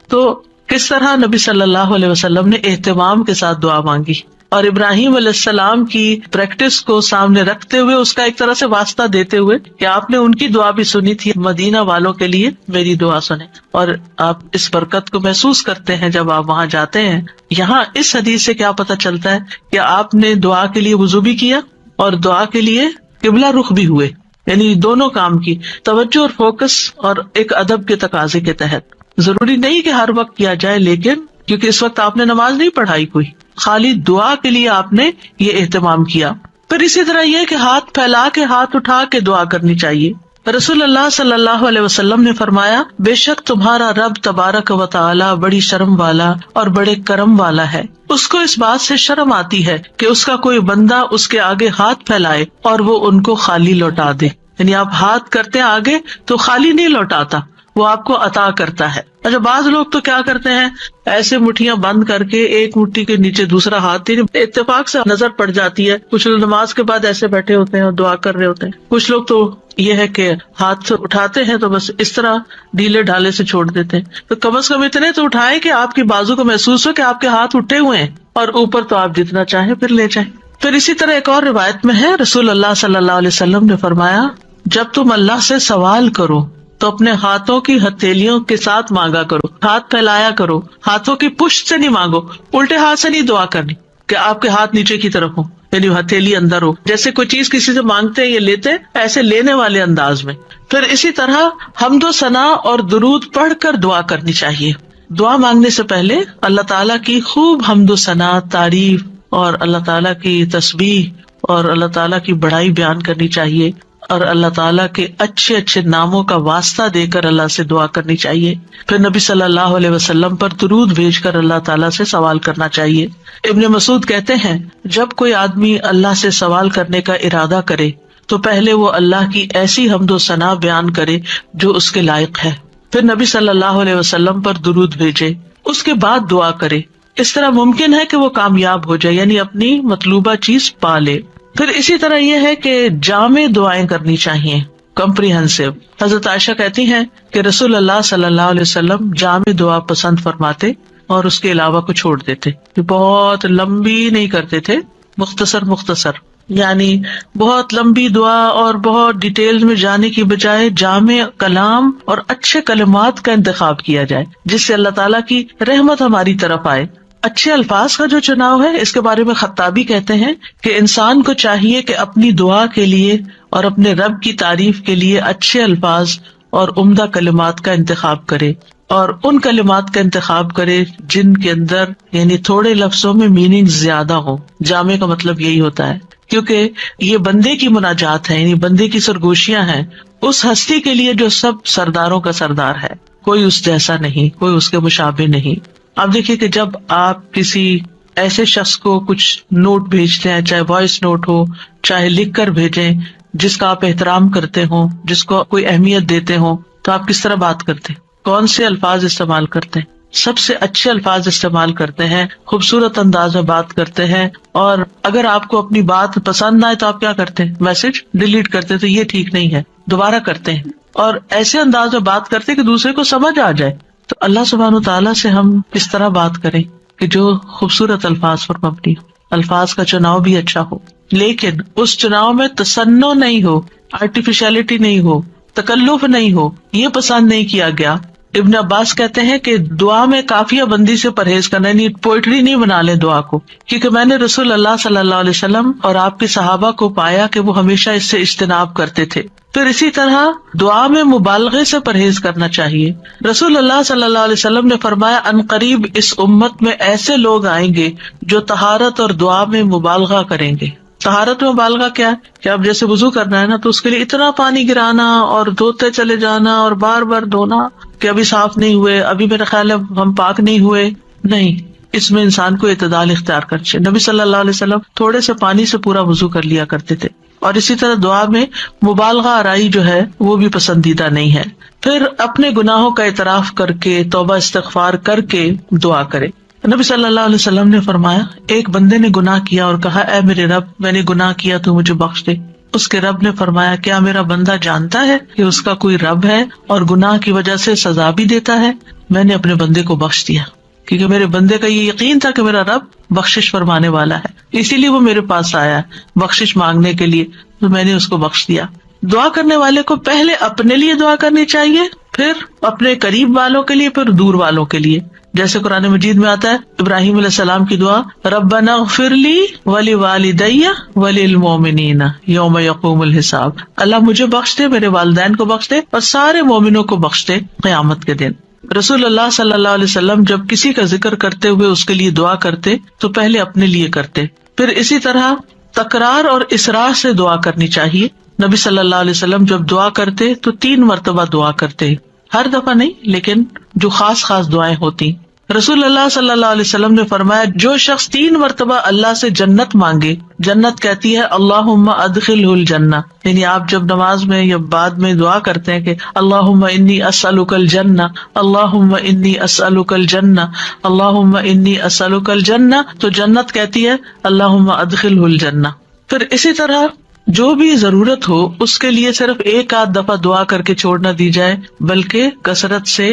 تو کس طرح نبی صلی اللہ علیہ وسلم نے اہتمام کے ساتھ دعا مانگی، اور ابراہیم علیہ السلام کی پریکٹس کو سامنے رکھتے ہوئے، اس کا ایک طرح سے واسطہ دیتے ہوئے کہ آپ نے ان کی دعا بھی سنی تھی، مدینہ والوں کے لیے میری دعا سنیں، اور آپ اس برکت کو محسوس کرتے ہیں جب آپ وہاں جاتے ہیں۔ یہاں اس حدیث سے کیا پتہ چلتا ہے کہ آپ نے دعا کے لیے وضو بھی کیا اور دعا کے لیے قبلہ رخ بھی ہوئے، یعنی دونوں کام کی توجہ اور فوکس، اور ایک ادب کے تقاضے کے تحت۔ ضروری نہیں کہ ہر وقت کیا جائے، لیکن کیونکہ اس وقت آپ نے نماز نہیں پڑھائی کوئی، خالی دعا کے لیے آپ نے یہ اہتمام کیا۔ پھر اسی طرح یہ کہ ہاتھ پھیلا کے، ہاتھ اٹھا کے دعا کرنی چاہیے۔ رسول اللہ صلی اللہ علیہ وسلم نے فرمایا، بے شک تمہارا رب تبارک و تعالی بڑی شرم والا اور بڑے کرم والا ہے، اس کو اس بات سے شرم آتی ہے کہ اس کا کوئی بندہ اس کے آگے ہاتھ پھیلائے اور وہ ان کو خالی لوٹا دے، یعنی آپ ہاتھ کرتے آگے تو خالی نہیں لوٹاتا، وہ آپ کو عطا کرتا ہے۔ اچھا، بعض لوگ تو کیا کرتے ہیں، ایسے مٹھیاں بند کر کے ایک مٹھی کے نیچے دوسرا ہاتھ، اتفاق سے نظر پڑ جاتی ہے، کچھ لوگ نماز کے بعد ایسے بیٹھے ہوتے ہیں اور دعا کر رہے ہوتے ہیں، کچھ لوگ تو یہ ہے کہ ہاتھ اٹھاتے ہیں تو بس اس طرح ڈھیلے ڈھالے سے چھوڑ دیتے ہیں۔ تو کم از کم اتنے تو اٹھائیں کہ آپ کی بازو کو محسوس ہو کہ آپ کے ہاتھ اٹھے ہوئے ہیں، اور اوپر تو آپ جتنا چاہیں پھر لے جائیں۔ پھر اسی طرح ایک اور روایت میں ہے، رسول اللہ صلی اللہ علیہ وسلم نے فرمایا، جب تم اللہ سے سوال کرو تو اپنے ہاتھوں کی ہتھیلیوں کے ساتھ مانگا کرو، ہاتھ پھیلایا کرو، ہاتھوں کی پشت سے نہیں مانگو، الٹے ہاتھ سے نہیں دعا کرنی کہ آپ کے ہاتھ نیچے کی طرف ہو، یعنی ہتھیلی اندر ہو، جیسے کوئی چیز کسی سے مانگتے ہیں یہ لیتے، ایسے لینے والے انداز میں۔ پھر اسی طرح حمد و ثنا اور درود پڑھ کر دعا کرنی چاہیے۔ دعا مانگنے سے پہلے اللہ تعالیٰ کی خوب حمد و ثنا، تعریف، اور اللہ تعالیٰ کی تسبیح اور اللہ تعالیٰ کی بڑائی بیان کرنی چاہیے، اور اللہ تعالیٰ کے اچھے اچھے ناموں کا واسطہ دے کر اللہ سے دعا کرنی چاہیے۔ پھر نبی صلی اللہ علیہ وسلم پر درود بھیج کر اللہ تعالیٰ سے سوال کرنا چاہیے۔ ابن مسعود کہتے ہیں، جب کوئی آدمی اللہ سے سوال کرنے کا ارادہ کرے تو پہلے وہ اللہ کی ایسی حمد و ثنا بیان کرے جو اس کے لائق ہے، پھر نبی صلی اللہ علیہ وسلم پر درود بھیجے، اس کے بعد دعا کرے۔ اس طرح ممکن ہے کہ وہ کامیاب ہو جائے، یعنی اپنی مطلوبہ چیز پا لے۔ پھر اسی طرح یہ ہے کہ جامع دعائیں کرنی چاہیے، کمپریہنسو۔ حضرت عائشہ کہتی ہیں کہ رسول اللہ صلی اللہ علیہ وسلم جامع دعا پسند فرماتے اور اس کے علاوہ کو چھوڑ دیتے، بہت لمبی نہیں کرتے تھے، مختصر، یعنی بہت لمبی دعا اور بہت ڈیٹیل میں جانے کی بجائے جامع کلام اور اچھے کلمات کا انتخاب کیا جائے جس سے اللہ تعالیٰ کی رحمت ہماری طرف آئے۔ اچھے الفاظ کا جو چناؤ ہے، اس کے بارے میں خطابی کہتے ہیں کہ انسان کو چاہیے کہ اپنی دعا کے لیے اور اپنے رب کی تعریف کے لیے اچھے الفاظ اور عمدہ کلمات کا انتخاب کرے، اور ان کلمات کا انتخاب کرے جن کے اندر یعنی تھوڑے لفظوں میں میننگ زیادہ ہو۔ جامع کا مطلب یہی ہوتا ہے، کیونکہ یہ بندے کی مناجات ہے، یعنی بندے کی سرگوشیاں ہیں اس ہستی کے لیے جو سب سرداروں کا سردار ہے، کوئی اس جیسا نہیں، کوئی اس کے مشابہ نہیں۔ آپ دیکھیے کہ جب آپ کسی ایسے شخص کو کچھ نوٹ بھیجتے ہیں، چاہے وائس نوٹ ہو چاہے لکھ کر بھیجیں، جس کا آپ احترام کرتے ہوں، جس کو کوئی اہمیت دیتے ہوں، تو آپ کس طرح بات کرتے ہیں، کون سے الفاظ استعمال کرتے ہیں؟ سب سے اچھے الفاظ استعمال کرتے ہیں، خوبصورت انداز میں بات کرتے ہیں، اور اگر آپ کو اپنی بات پسند نہ آئے تو آپ کیا کرتے ہیں؟ میسج ڈیلیٹ کرتے، تو یہ ٹھیک نہیں ہے، دوبارہ کرتے ہیں، اور ایسے انداز میں بات کرتے کہ دوسرے کو سمجھ آ جائے۔ تو اللہ سبحانہ وتعالیٰ سے ہم کس طرح بات کریں کہ جو خوبصورت الفاظ پر مبنی ہو، الفاظ کا چناؤ بھی اچھا ہو، لیکن اس چناؤ میں تصنع نہیں ہو، آرٹیفیشلٹی نہیں ہو، تکلف نہیں ہو، یہ پسند نہیں کیا گیا۔ ابن عباس کہتے ہیں کہ دعا میں قافیہ بندی سے پرہیز کرنا، یعنی پوئٹری نہیں بنا لیں دعا کو، کیونکہ میں نے رسول اللہ صلی اللہ علیہ وسلم اور آپ کے صحابہ کو پایا کہ وہ ہمیشہ اس سے اجتناب کرتے تھے۔ پھر اسی طرح دعا میں مبالغے سے پرہیز کرنا چاہیے۔ رسول اللہ صلی اللہ علیہ وسلم نے فرمایا ان قریب اس امت میں ایسے لوگ آئیں گے جو طہارت اور دعا میں مبالغہ کریں گے۔ طہارت میں مبالغہ کیا ہے کہ اب جیسے وضو کرنا ہے نا تو اس کے لیے اتنا پانی گرانا اور دھوتے چلے جانا اور بار بار دھونا کہ ابھی صاف نہیں ہوئے، ابھی میرا خیال ہے ہم پاک نہیں ہوئے، نہیں، اس میں انسان کو اعتدال اختیار کرنا چاہیے۔ نبی صلی اللہ علیہ وسلم تھوڑے سے پانی سے پورا وضو کر لیا کرتے تھے۔ اور اسی طرح دعا میں مبالغہ آرائی جو ہے وہ بھی پسندیدہ نہیں ہے۔ پھر اپنے گناہوں کا اعتراف کر کے توبہ استغفار کر کے دعا کرے۔ نبی صلی اللہ علیہ وسلم نے فرمایا ایک بندے نے گناہ کیا اور کہا اے میرے رب میں نے گناہ کیا تو مجھے بخش دے۔ اس کے رب نے فرمایا کیا میرا بندہ جانتا ہے کہ اس کا کوئی رب ہے اور گناہ کی وجہ سے سزا بھی دیتا ہے؟ میں نے اپنے بندے کو بخش دیا، کیونکہ میرے بندے کا یہ یقین تھا کہ میرا رب بخشش فرمانے والا ہے، اسی لیے وہ میرے پاس آیا بخشش مانگنے کے لیے، تو میں نے اس کو بخش دیا۔ دعا کرنے والے کو پہلے اپنے لیے دعا کرنی چاہیے، پھر اپنے قریب والوں کے لیے، پھر دور والوں کے لیے۔ جیسے قرآن مجید میں آتا ہے ابراہیم علیہ السلام کی دعا ربنا اغفر لی ولوالدی وللمؤمنین یوم یقوم الحساب، اللہ مجھے بخش دے، میرے والدین کو بخش دے اور سارے مومنوں کو بخش دے قیامت کے دن۔ رسول اللہ صلی اللہ علیہ وسلم جب کسی کا ذکر کرتے ہوئے اس کے لیے دعا کرتے تو پہلے اپنے لیے کرتے، پھر اسی طرح تکرار اور اصرار سے دعا کرنی چاہیے۔ نبی صلی اللہ علیہ وسلم جب دعا کرتے تو 3 مرتبہ دعا کرتے، ہر دفعہ نہیں لیکن جو خاص دعائیں ہوتی۔ رسول اللہ صلی اللہ علیہ وسلم نے فرمایا جو شخص 3 مرتبہ اللہ سے جنت مانگے، جنت کہتی ہے اللہم ادخلہ الجنہ، یعنی آپ جب نماز میں یا بعد میں دعا کرتے ہیں کہ اللہم انی اسألک الجنہ، اللہم انی اسألک الجنہ، اللہم انی اسألک الجنہ، تو جنت کہتی ہے اللہم ادخلہ الجنہ۔ پھر اسی طرح جو بھی ضرورت ہو اس کے لیے صرف 1 دفعہ دعا کر کے چھوڑ نہ دی جائے بلکہ کثرت سے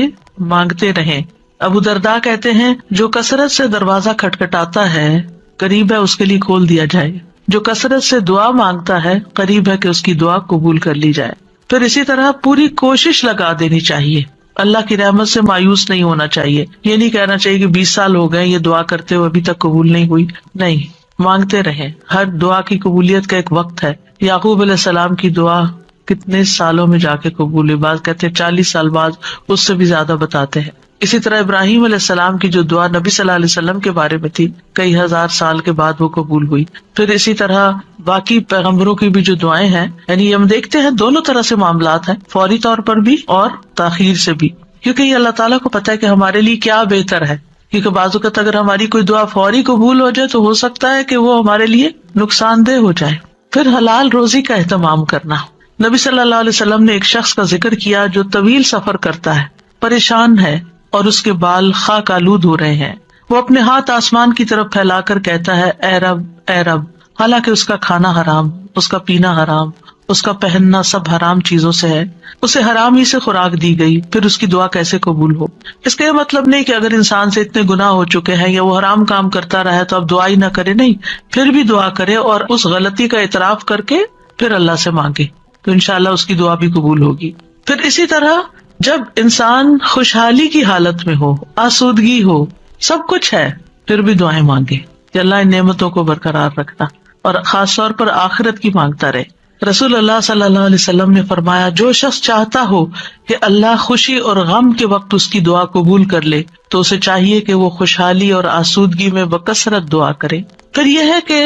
مانگتے رہیں۔ ابو درداء کہتے ہیں جو کثرت سے دروازہ کھٹکھٹاتا ہے قریب ہے اس کے لیے کھول دیا جائے، جو کثرت سے دعا مانگتا ہے قریب ہے کہ اس کی دعا قبول کر لی جائے۔ پھر اسی طرح پوری کوشش لگا دینی چاہیے، اللہ کی رحمت سے مایوس نہیں ہونا چاہیے، یہ نہیں کہنا چاہیے کہ 20 سال ہو گئے یہ دعا کرتے ہوئے ابھی تک قبول نہیں ہوئی، نہیں، مانگتے رہیں۔ ہر دعا کی قبولیت کا ایک وقت ہے۔ یعقوب علیہ السلام کی دعا کتنے سالوں میں جا کے قبول ہوئی، بعض کہتے ہیں 40 سال بعد، اس سے بھی زیادہ بتاتے ہیں۔ اسی طرح ابراہیم علیہ السلام کی جو دعا نبی صلی اللہ علیہ وسلم کے بارے میں تھی کئی ہزار سال کے بعد وہ قبول ہوئی۔ پھر اسی طرح باقی پیغمبروں کی بھی جو دعائیں ہیں، یعنی ہم دیکھتے ہیں دونوں طرح سے معاملات ہیں، فوری طور پر بھی اور تاخیر سے بھی، کیونکہ یہ اللہ تعالیٰ کو پتا ہے کہ ہمارے لیے کیا بہتر ہے۔ کیونکہ بعض اوقات اگر ہماری کوئی دعا فوری قبول ہو جائے تو ہو سکتا ہے کہ وہ ہمارے لیے نقصان دہ ہو جائے۔ پھر حلال روزی کا اہتمام کرنا۔ نبی صلی اللہ علیہ وسلم نے ایک شخص کا ذکر کیا جو طویل سفر کرتا ہے، پریشان ہے اور اس کے بال خاک آلود ہو رہے ہیں، وہ اپنے ہاتھ آسمان کی طرف پھیلا کر کہتا ہے اے رب اے رب، حالانکہ اس کا کھانا حرام، اس کا پینا حرام، اس کا پہننا سب حرام چیزوں سے ہے، اسے حرام ہی سے خوراک دی گئی، پھر اس کی دعا کیسے قبول ہو؟ اس کا یہ مطلب نہیں کہ اگر انسان سے اتنے گناہ ہو چکے ہیں یا وہ حرام کام کرتا رہا ہے تو اب دعا ہی نہ کرے، نہیں، پھر بھی دعا کرے اور اس غلطی کا اعتراف کر کے پھر اللہ سے مانگے تو انشاءاللہ اس کی دعا بھی قبول ہوگی۔ پھر اسی طرح جب انسان خوشحالی کی حالت میں ہو، آسودگی ہو، سب کچھ ہے، پھر بھی دعائیں مانگے کہ اللہ ان نعمتوں کو برقرار رکھنا، اور خاص طور پر آخرت کی مانگتا رہے۔ رسول اللہ صلی اللہ علیہ وسلم نے فرمایا جو شخص چاہتا ہو کہ اللہ خوشی اور غم کے وقت اس کی دعا قبول کر لے تو اسے چاہیے کہ وہ خوشحالی اور آسودگی میں بکثرت دعا کرے۔ پھر یہ ہے کہ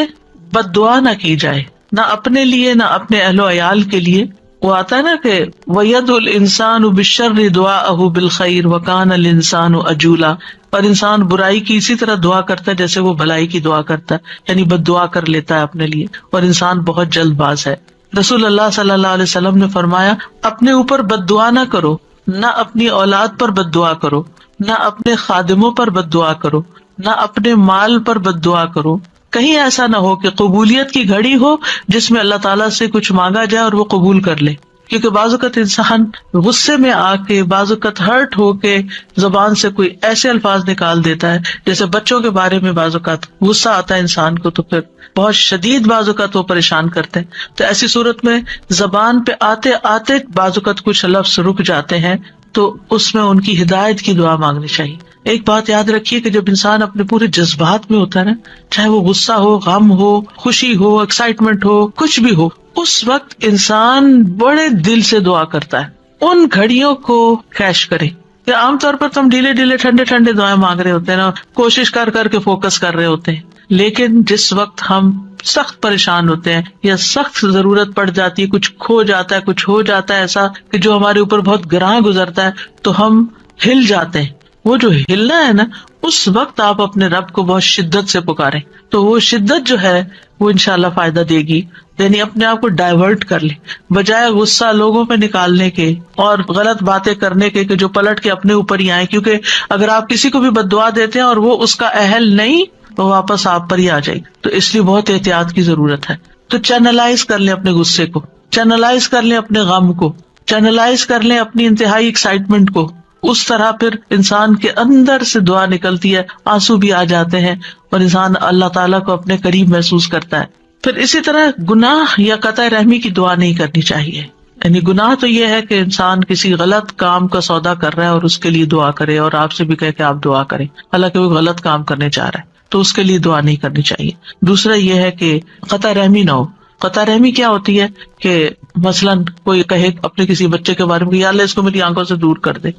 بد دعا نہ کی جائے، نہ اپنے لیے نہ اپنے اہل و عیال کے لیے۔ وہ آتا ہے نا کہ وَيَدْعُ الْإِنسَانُ بِالشَّرِّ دُعَاءَهُ بِالْخَيْرِ وَكَانَ الْإِنسَانُ عَجُولًا، اور انسان برائی کی اسی طرح دعا کرتا ہے جیسے وہ بھلائی کی دعا کرتا ہے، یعنی بد دعا کر لیتا ہے اپنے لیے، اور انسان بہت جلد باز ہے۔ رسول اللہ صلی اللہ علیہ وسلم نے فرمایا اپنے اوپر بد دعا نہ کرو، نہ اپنی اولاد پر بد دعا کرو، نہ اپنے خادموں پر بد دعا کرو، نہ اپنے مال پر بد دعا کرو، کہیں ایسا نہ ہو کہ قبولیت کی گھڑی ہو جس میں اللہ تعالیٰ سے کچھ مانگا جائے اور وہ قبول کر لے، کیونکہ بعض اوقات انسان غصے میں آ کے، بعض اوقات ہرٹ ہو کے زبان سے کوئی ایسے الفاظ نکال دیتا ہے، جیسے بچوں کے بارے میں بعض اوقات غصہ آتا ہے انسان کو تو پھر بہت شدید بعض اوقات وہ پریشان کرتے ہیں، تو ایسی صورت میں زبان پہ آتے آتے بعض اوقات کچھ لفظ رک جاتے ہیں تو اس میں ان کی ہدایت کی دعا مانگنی چاہیے. ایک بات یاد رکھیے کہ جب انسان اپنے پورے جذبات میں ہوتا ہے نا، چاہے وہ غصہ ہو، غم ہو، خوشی ہو، ایکسائٹمنٹ ہو، کچھ بھی ہو، اس وقت انسان بڑے دل سے دعا کرتا ہے. ان گھڑیوں کو کیش کرے. عام طور پر تو ہم ڈھیلے ڈھیلے ٹھنڈے ٹھنڈے دعائیں مانگ رہے ہوتے ہیں نا، کوشش کر کر کے فوکس کر رہے ہوتے ہیں. لیکن جس وقت ہم سخت پریشان ہوتے ہیں یا سخت ضرورت پڑ جاتی ہے، کچھ کھو جاتا ہے، کچھ ہو جاتا ہے ایسا کہ جو ہمارے اوپر بہت گراں گزرتا ہے، تو ہم ہل جاتے ہیں. وہ جو ہلنا ہے نا، اس وقت آپ اپنے رب کو بہت شدت سے پکاریں، تو وہ شدت جو ہے وہ انشاءاللہ فائدہ دے گی. یعنی اپنے آپ کو ڈائیورٹ کر لیں، بجائے غصہ لوگوں پہ نکالنے کے اور غلط باتیں کرنے کے کہ جو پلٹ کے اپنے اوپر ہی آئیں. کیونکہ اگر آپ کسی کو بھی بد دعا دیتے ہیں اور وہ اس کا اہل نہیں، تو واپس آپ پر ہی آ جائے. تو اس لیے بہت احتیاط کی ضرورت ہے. تو چینلائز کر لیں اپنے غصے کو، چینلائز کر لیں اپنے غم کو، چینلائز کر لیں اپنی انتہائی ایکسائٹمنٹ کو. اس طرح پھر انسان کے اندر سے دعا نکلتی ہے، آنسو بھی آ جاتے ہیں اور انسان اللہ تعالیٰ کو اپنے قریب محسوس کرتا ہے. پھر اسی طرح گناہ یا قطع رحمی کی دعا نہیں کرنی چاہیے. یعنی گناہ تو یہ ہے کہ انسان کسی غلط کام کا سودا کر رہا ہے اور اس کے لیے دعا کرے اور آپ سے بھی کہے کہ آپ دعا کریں، حالانکہ وہ غلط کام کرنے جا رہا ہے، تو اس کے لیے دعا نہیں کرنی چاہیے. دوسرا یہ ہے کہ قطع رحمی نہ ہو. قطع رحمی کیا ہوتی ہے کہ مثلاً کوئی کہے اپنے کسی بچے کے بارے میں کہ یا اللہ اس کو میری آنکھوں سے دور کر دے،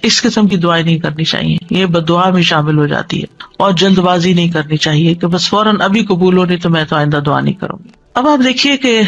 اس قسم کی دعائیں نہیں کرنی چاہیے. یہ بددعا میں شامل ہو جاتی ہے. اور جلد بازی نہیں کرنی چاہیے کہ بس فوراً ابھی قبول ہو نہیں تو میں تو آئندہ دعا نہیں کروں گی. اب آپ دیکھیے کہ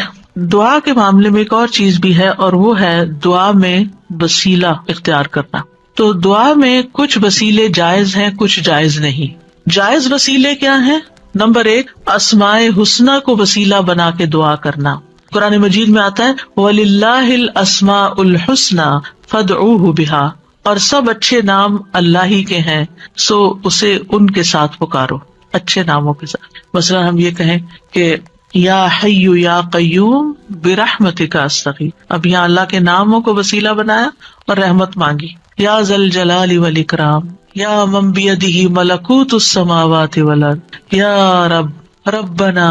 دعا کے معاملے میں ایک اور چیز بھی ہے، اور وہ ہے دعا میں وسیلہ اختیار کرنا. تو دعا میں کچھ وسیلے جائز ہیں، کچھ جائز نہیں. جائز وسیلے کیا ہیں؟ نمبر 1، اسماء حسنہ کو وسیلہ بنا کے دعا کرنا. قرآن مجید میں آتا ہے وَلِلَّهِ الْأَسْمَاءُ الْحُسْنَى فَادْعُوهُ بِهَا، اور سب اچھے نام اللہ ہی کے ہیں، سو اسے ان کے ساتھ پکارو، اچھے ناموں کے ساتھ. مثلا ہم یہ کہیں کہ یا حی یا قیوم برحمتک استغیث. اب یہاں اللہ کے ناموں کو وسیلہ بنایا اور رحمت مانگی. یا ذا الجلال والاکرام، یا من بیدہ ملکوت السماوات والارض، یا رب ربنا،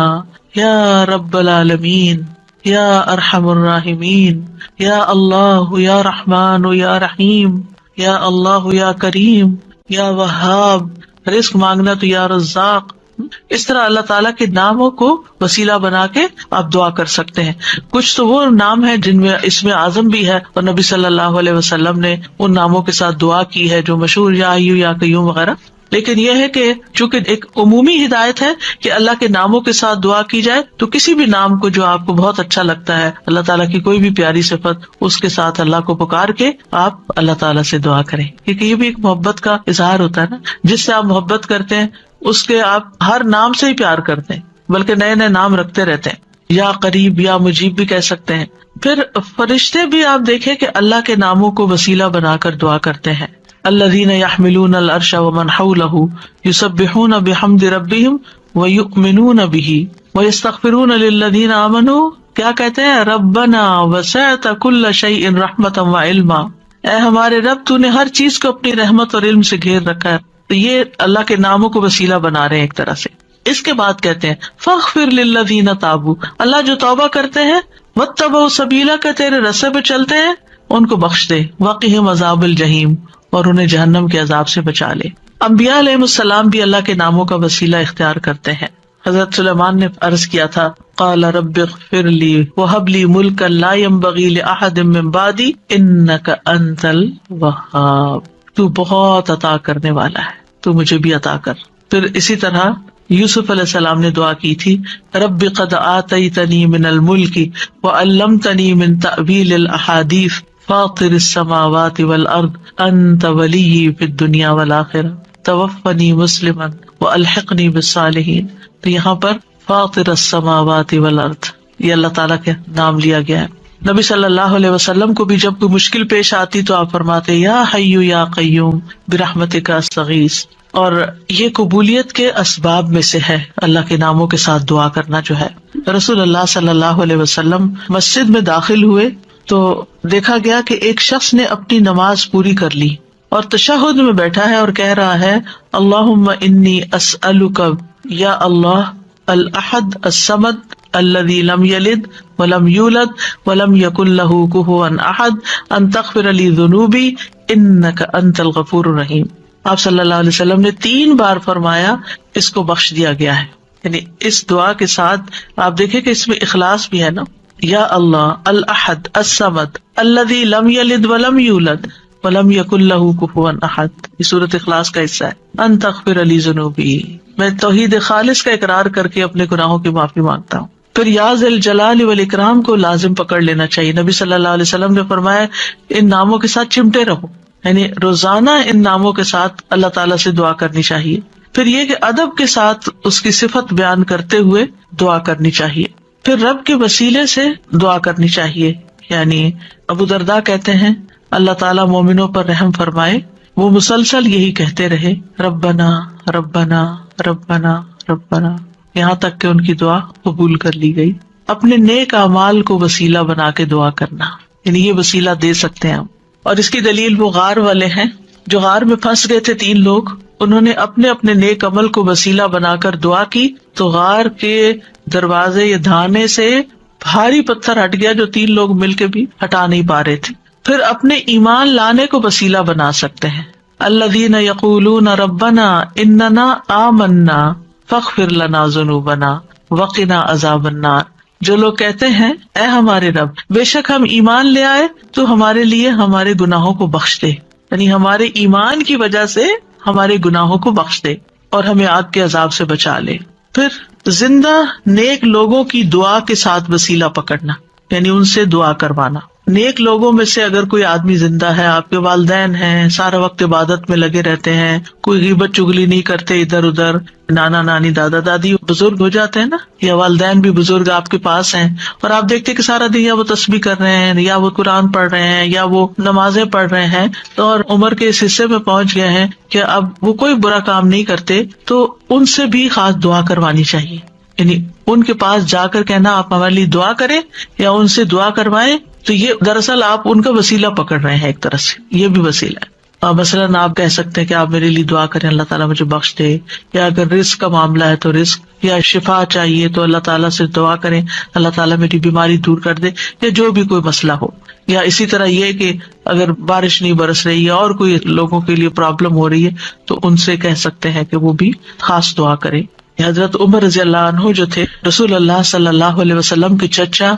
یا رب العالمین، یا ارحم الراحمین، یا اللہ یا رحمان یا رحیم، یا اللہ یا کریم، یا وہاب. رزق مانگنا تو یا رزاق. اس طرح اللہ تعالیٰ کے ناموں کو وسیلہ بنا کے آپ دعا کر سکتے ہیں. کچھ تو وہ نام ہیں جن میں اسم اعظم بھی ہے، اور نبی صلی اللہ علیہ وسلم نے ان ناموں کے ساتھ دعا کی ہے جو مشہور یا حی یا قیوم وغیرہ. لیکن یہ ہے کہ چونکہ ایک عمومی ہدایت ہے کہ اللہ کے ناموں کے ساتھ دعا کی جائے، تو کسی بھی نام کو جو آپ کو بہت اچھا لگتا ہے، اللہ تعالیٰ کی کوئی بھی پیاری صفت، اس کے ساتھ اللہ کو پکار کے آپ اللہ تعالیٰ سے دعا کریں. کیونکہ یہ بھی ایک محبت کا اظہار ہوتا ہے نا، جس سے آپ محبت کرتے ہیں اس کے آپ ہر نام سے ہی پیار کرتے ہیں، بلکہ نئے نئے نام رکھتے رہتے ہیں. یا قریب یا مجیب بھی کہہ سکتے ہیں. پھر فرشتے بھی آپ دیکھیں کہ اللہ کے ناموں کو وسیلہ بنا کر دعا کرتے ہیں. الذین یحملون العرش ومن حولہ یسبحون بحمد ربہم ویؤمنون بہ ویستغفرون للذین آمنوا. کیا کہتے ہیں؟ ربنا وسعت کل شیء رحمتا وعلما. اے ہمارے رب، تو نے ہر چیز کو اپنی رحمت اور علم سے گھیر رکھا ہے. تو یہ اللہ کے ناموں کو وسیلہ بنا رہے ہیں ایک طرح سے. اس کے بعد کہتے ہیں فاغفر للذین تابوا، اللہ جو توبہ کرتے ہیں، واتبعوا سبیلک، تیرے رستے پہ چلتے ہیں، ان کو بخش دے. وقہم عذاب الجحیم، اور انہیں جہنم کے عذاب سے بچا لے. انبیاء علیہ السلام بھی اللہ کے ناموں کا وسیلہ اختیار کرتے ہیں. حضرت سلیمان نے عرض کیا تھا قال رب اغفر لی وہب لی ملکا لا ينبغی لأحد من بعدی انک انت الوہاب. تو بہت عطا کرنے والا ہے، تو مجھے بھی عطا کر. پھر اسی طرح یوسف علیہ السلام نے دعا کی تھی رب قد آتیتنی من الملک وعلمتنی من تأویل الاحادیث فاطر السماوات والارض انت ولی فی الدنیا والآخرہ توفنی مسلما والحقنی بالصالحین. تو یہاں پر فاطر السماوات والارض یہ اللہ تعالیٰ کے نام لیا گیا ہے. نبی صلی اللہ علیہ وسلم کو بھی جب کوئی مشکل پیش آتی تو آپ فرماتے یا حی یا قیوم برحمتک استغیث. اور یہ قبولیت کے اسباب میں سے ہے اللہ کے ناموں کے ساتھ دعا کرنا جو ہے. رسول اللہ صلی اللہ علیہ وسلم مسجد میں داخل ہوئے تو دیکھا گیا کہ ایک شخص نے اپنی نماز پوری کر لی اور تشہد میں بیٹھا ہے اور کہہ رہا ہے اللہم انی اسألک یا اللہ الاحد الصمد الذی لم یلد ولم یولد ولم یکن لہ کفوا احد ان تغفر لی ذنوبی انک انت الغفور الرحیم. آپ صلی اللہ علیہ وسلم نے 3 بار فرمایا اس کو بخش دیا گیا ہے. یعنی اس دعا کے ساتھ آپ دیکھیں کہ اس میں اخلاص بھی ہے نا. یا اللہ الاحد الصمد الذی لم یلد ولم یولد ولم یکن لہ کفوا احد، یہ سورۃ اخلاص کا حصہ ہے. ان تغفر لی ذنوبی، میں توحید خالص کا اقرار کر کے اپنے گناہوں کی معافی مانگتا ہوں. پھر یا ذی الجلال والاکرام کو لازم پکڑ لینا چاہیے. نبی صلی اللہ علیہ وسلم نے فرمایا ان ناموں کے ساتھ چمٹے رہو، یعنی روزانہ ان ناموں کے ساتھ اللہ تعالیٰ سے دعا کرنی چاہیے. پھر یہ کہ ادب کے ساتھ اس کی صفت بیان کرتے ہوئے دعا کرنی چاہیے. پھر رب کے وسیلے سے دعا کرنی چاہیے. یعنی ابو درداء کہتے ہیں اللہ تعالیٰ مومنوں پر رحم فرمائے، وہ مسلسل یہی کہتے رہے ربنا ربنا ربنا ربنا، یہاں تک کہ ان کی دعا قبول کر لی گئی. اپنے نیک اعمال کو وسیلہ بنا کے دعا کرنا، یعنی یہ وسیلہ دے سکتے ہیں ہم. اور اس کی دلیل وہ غار والے ہیں جو غار میں پھنس گئے تھے 3 لوگ، انہوں نے اپنے اپنے نیک عمل کو وسیلہ بنا کر دعا کی تو غار کے دروازے یا دھانے سے بھاری پتھر ہٹ گیا جو 3 لوگ مل کے بھی ہٹا نہیں پا رہے تھے. پھر اپنے ایمان لانے کو وسیلہ بنا سکتے ہیں. الذین یقولون ربنا اننا آمنا فاغفر لنا ذنوبنا وقنا عذاب النار، جو لوگ کہتے ہیں اے ہمارے رب بے شک ہم ایمان لے آئے تو ہمارے لیے ہمارے گناہوں کو بخش دے، یعنی ہمارے ایمان کی وجہ سے ہمارے گناہوں کو بخش دے اور ہمیں آگ کے عذاب سے بچا لے. پھر زندہ نیک لوگوں کی دعا کے ساتھ وسیلہ پکڑنا، یعنی ان سے دعا کروانا. نیک لوگوں میں سے اگر کوئی آدمی زندہ ہے، آپ کے والدین ہیں، سارا وقت عبادت میں لگے رہتے ہیں، کوئی غیبت چگلی نہیں کرتے ادھر ادھر، نانا نانی دادا دادی بزرگ ہو جاتے ہیں نا، یا والدین بھی بزرگ آپ کے پاس ہیں اور آپ دیکھتے کہ سارا دن یا وہ تسبیح کر رہے ہیں یا وہ قرآن پڑھ رہے ہیں یا وہ نمازیں پڑھ رہے ہیں، تو اور عمر کے اس حصے میں پہنچ گئے ہیں کہ اب وہ کوئی برا کام نہیں کرتے، تو ان سے بھی خاص دعا کروانی چاہیے. یعنی ان کے پاس جا کر کہنا آپ ہمارے لیے دعا کریں یا ان سے دعا کروائیں، تو یہ دراصل آپ ان کا وسیلہ پکڑ رہے ہیں ایک طرح سے، یہ بھی وسیلہ ہے. مثلاً آپ کہہ سکتے ہیں کہ آپ میرے لیے دعا کریں اللہ تعالیٰ مجھے بخش دے، یا اگر رزق کا معاملہ ہے تو رزق یا شفا چاہیے تو اللہ تعالیٰ سے دعا کریں اللہ تعالیٰ میری بیماری دور کر دے، یا جو بھی کوئی مسئلہ ہو. یا اسی طرح یہ کہ اگر بارش نہیں برس رہی ہے اور کوئی لوگوں کے لیے پرابلم ہو رہی ہے تو ان سے کہہ سکتے ہیں کہ وہ بھی خاص دعا کریں. حضرت عمر رضی اللہ عنہ جو تھے رسول اللہ صلی اللہ علیہ وسلم کے چچا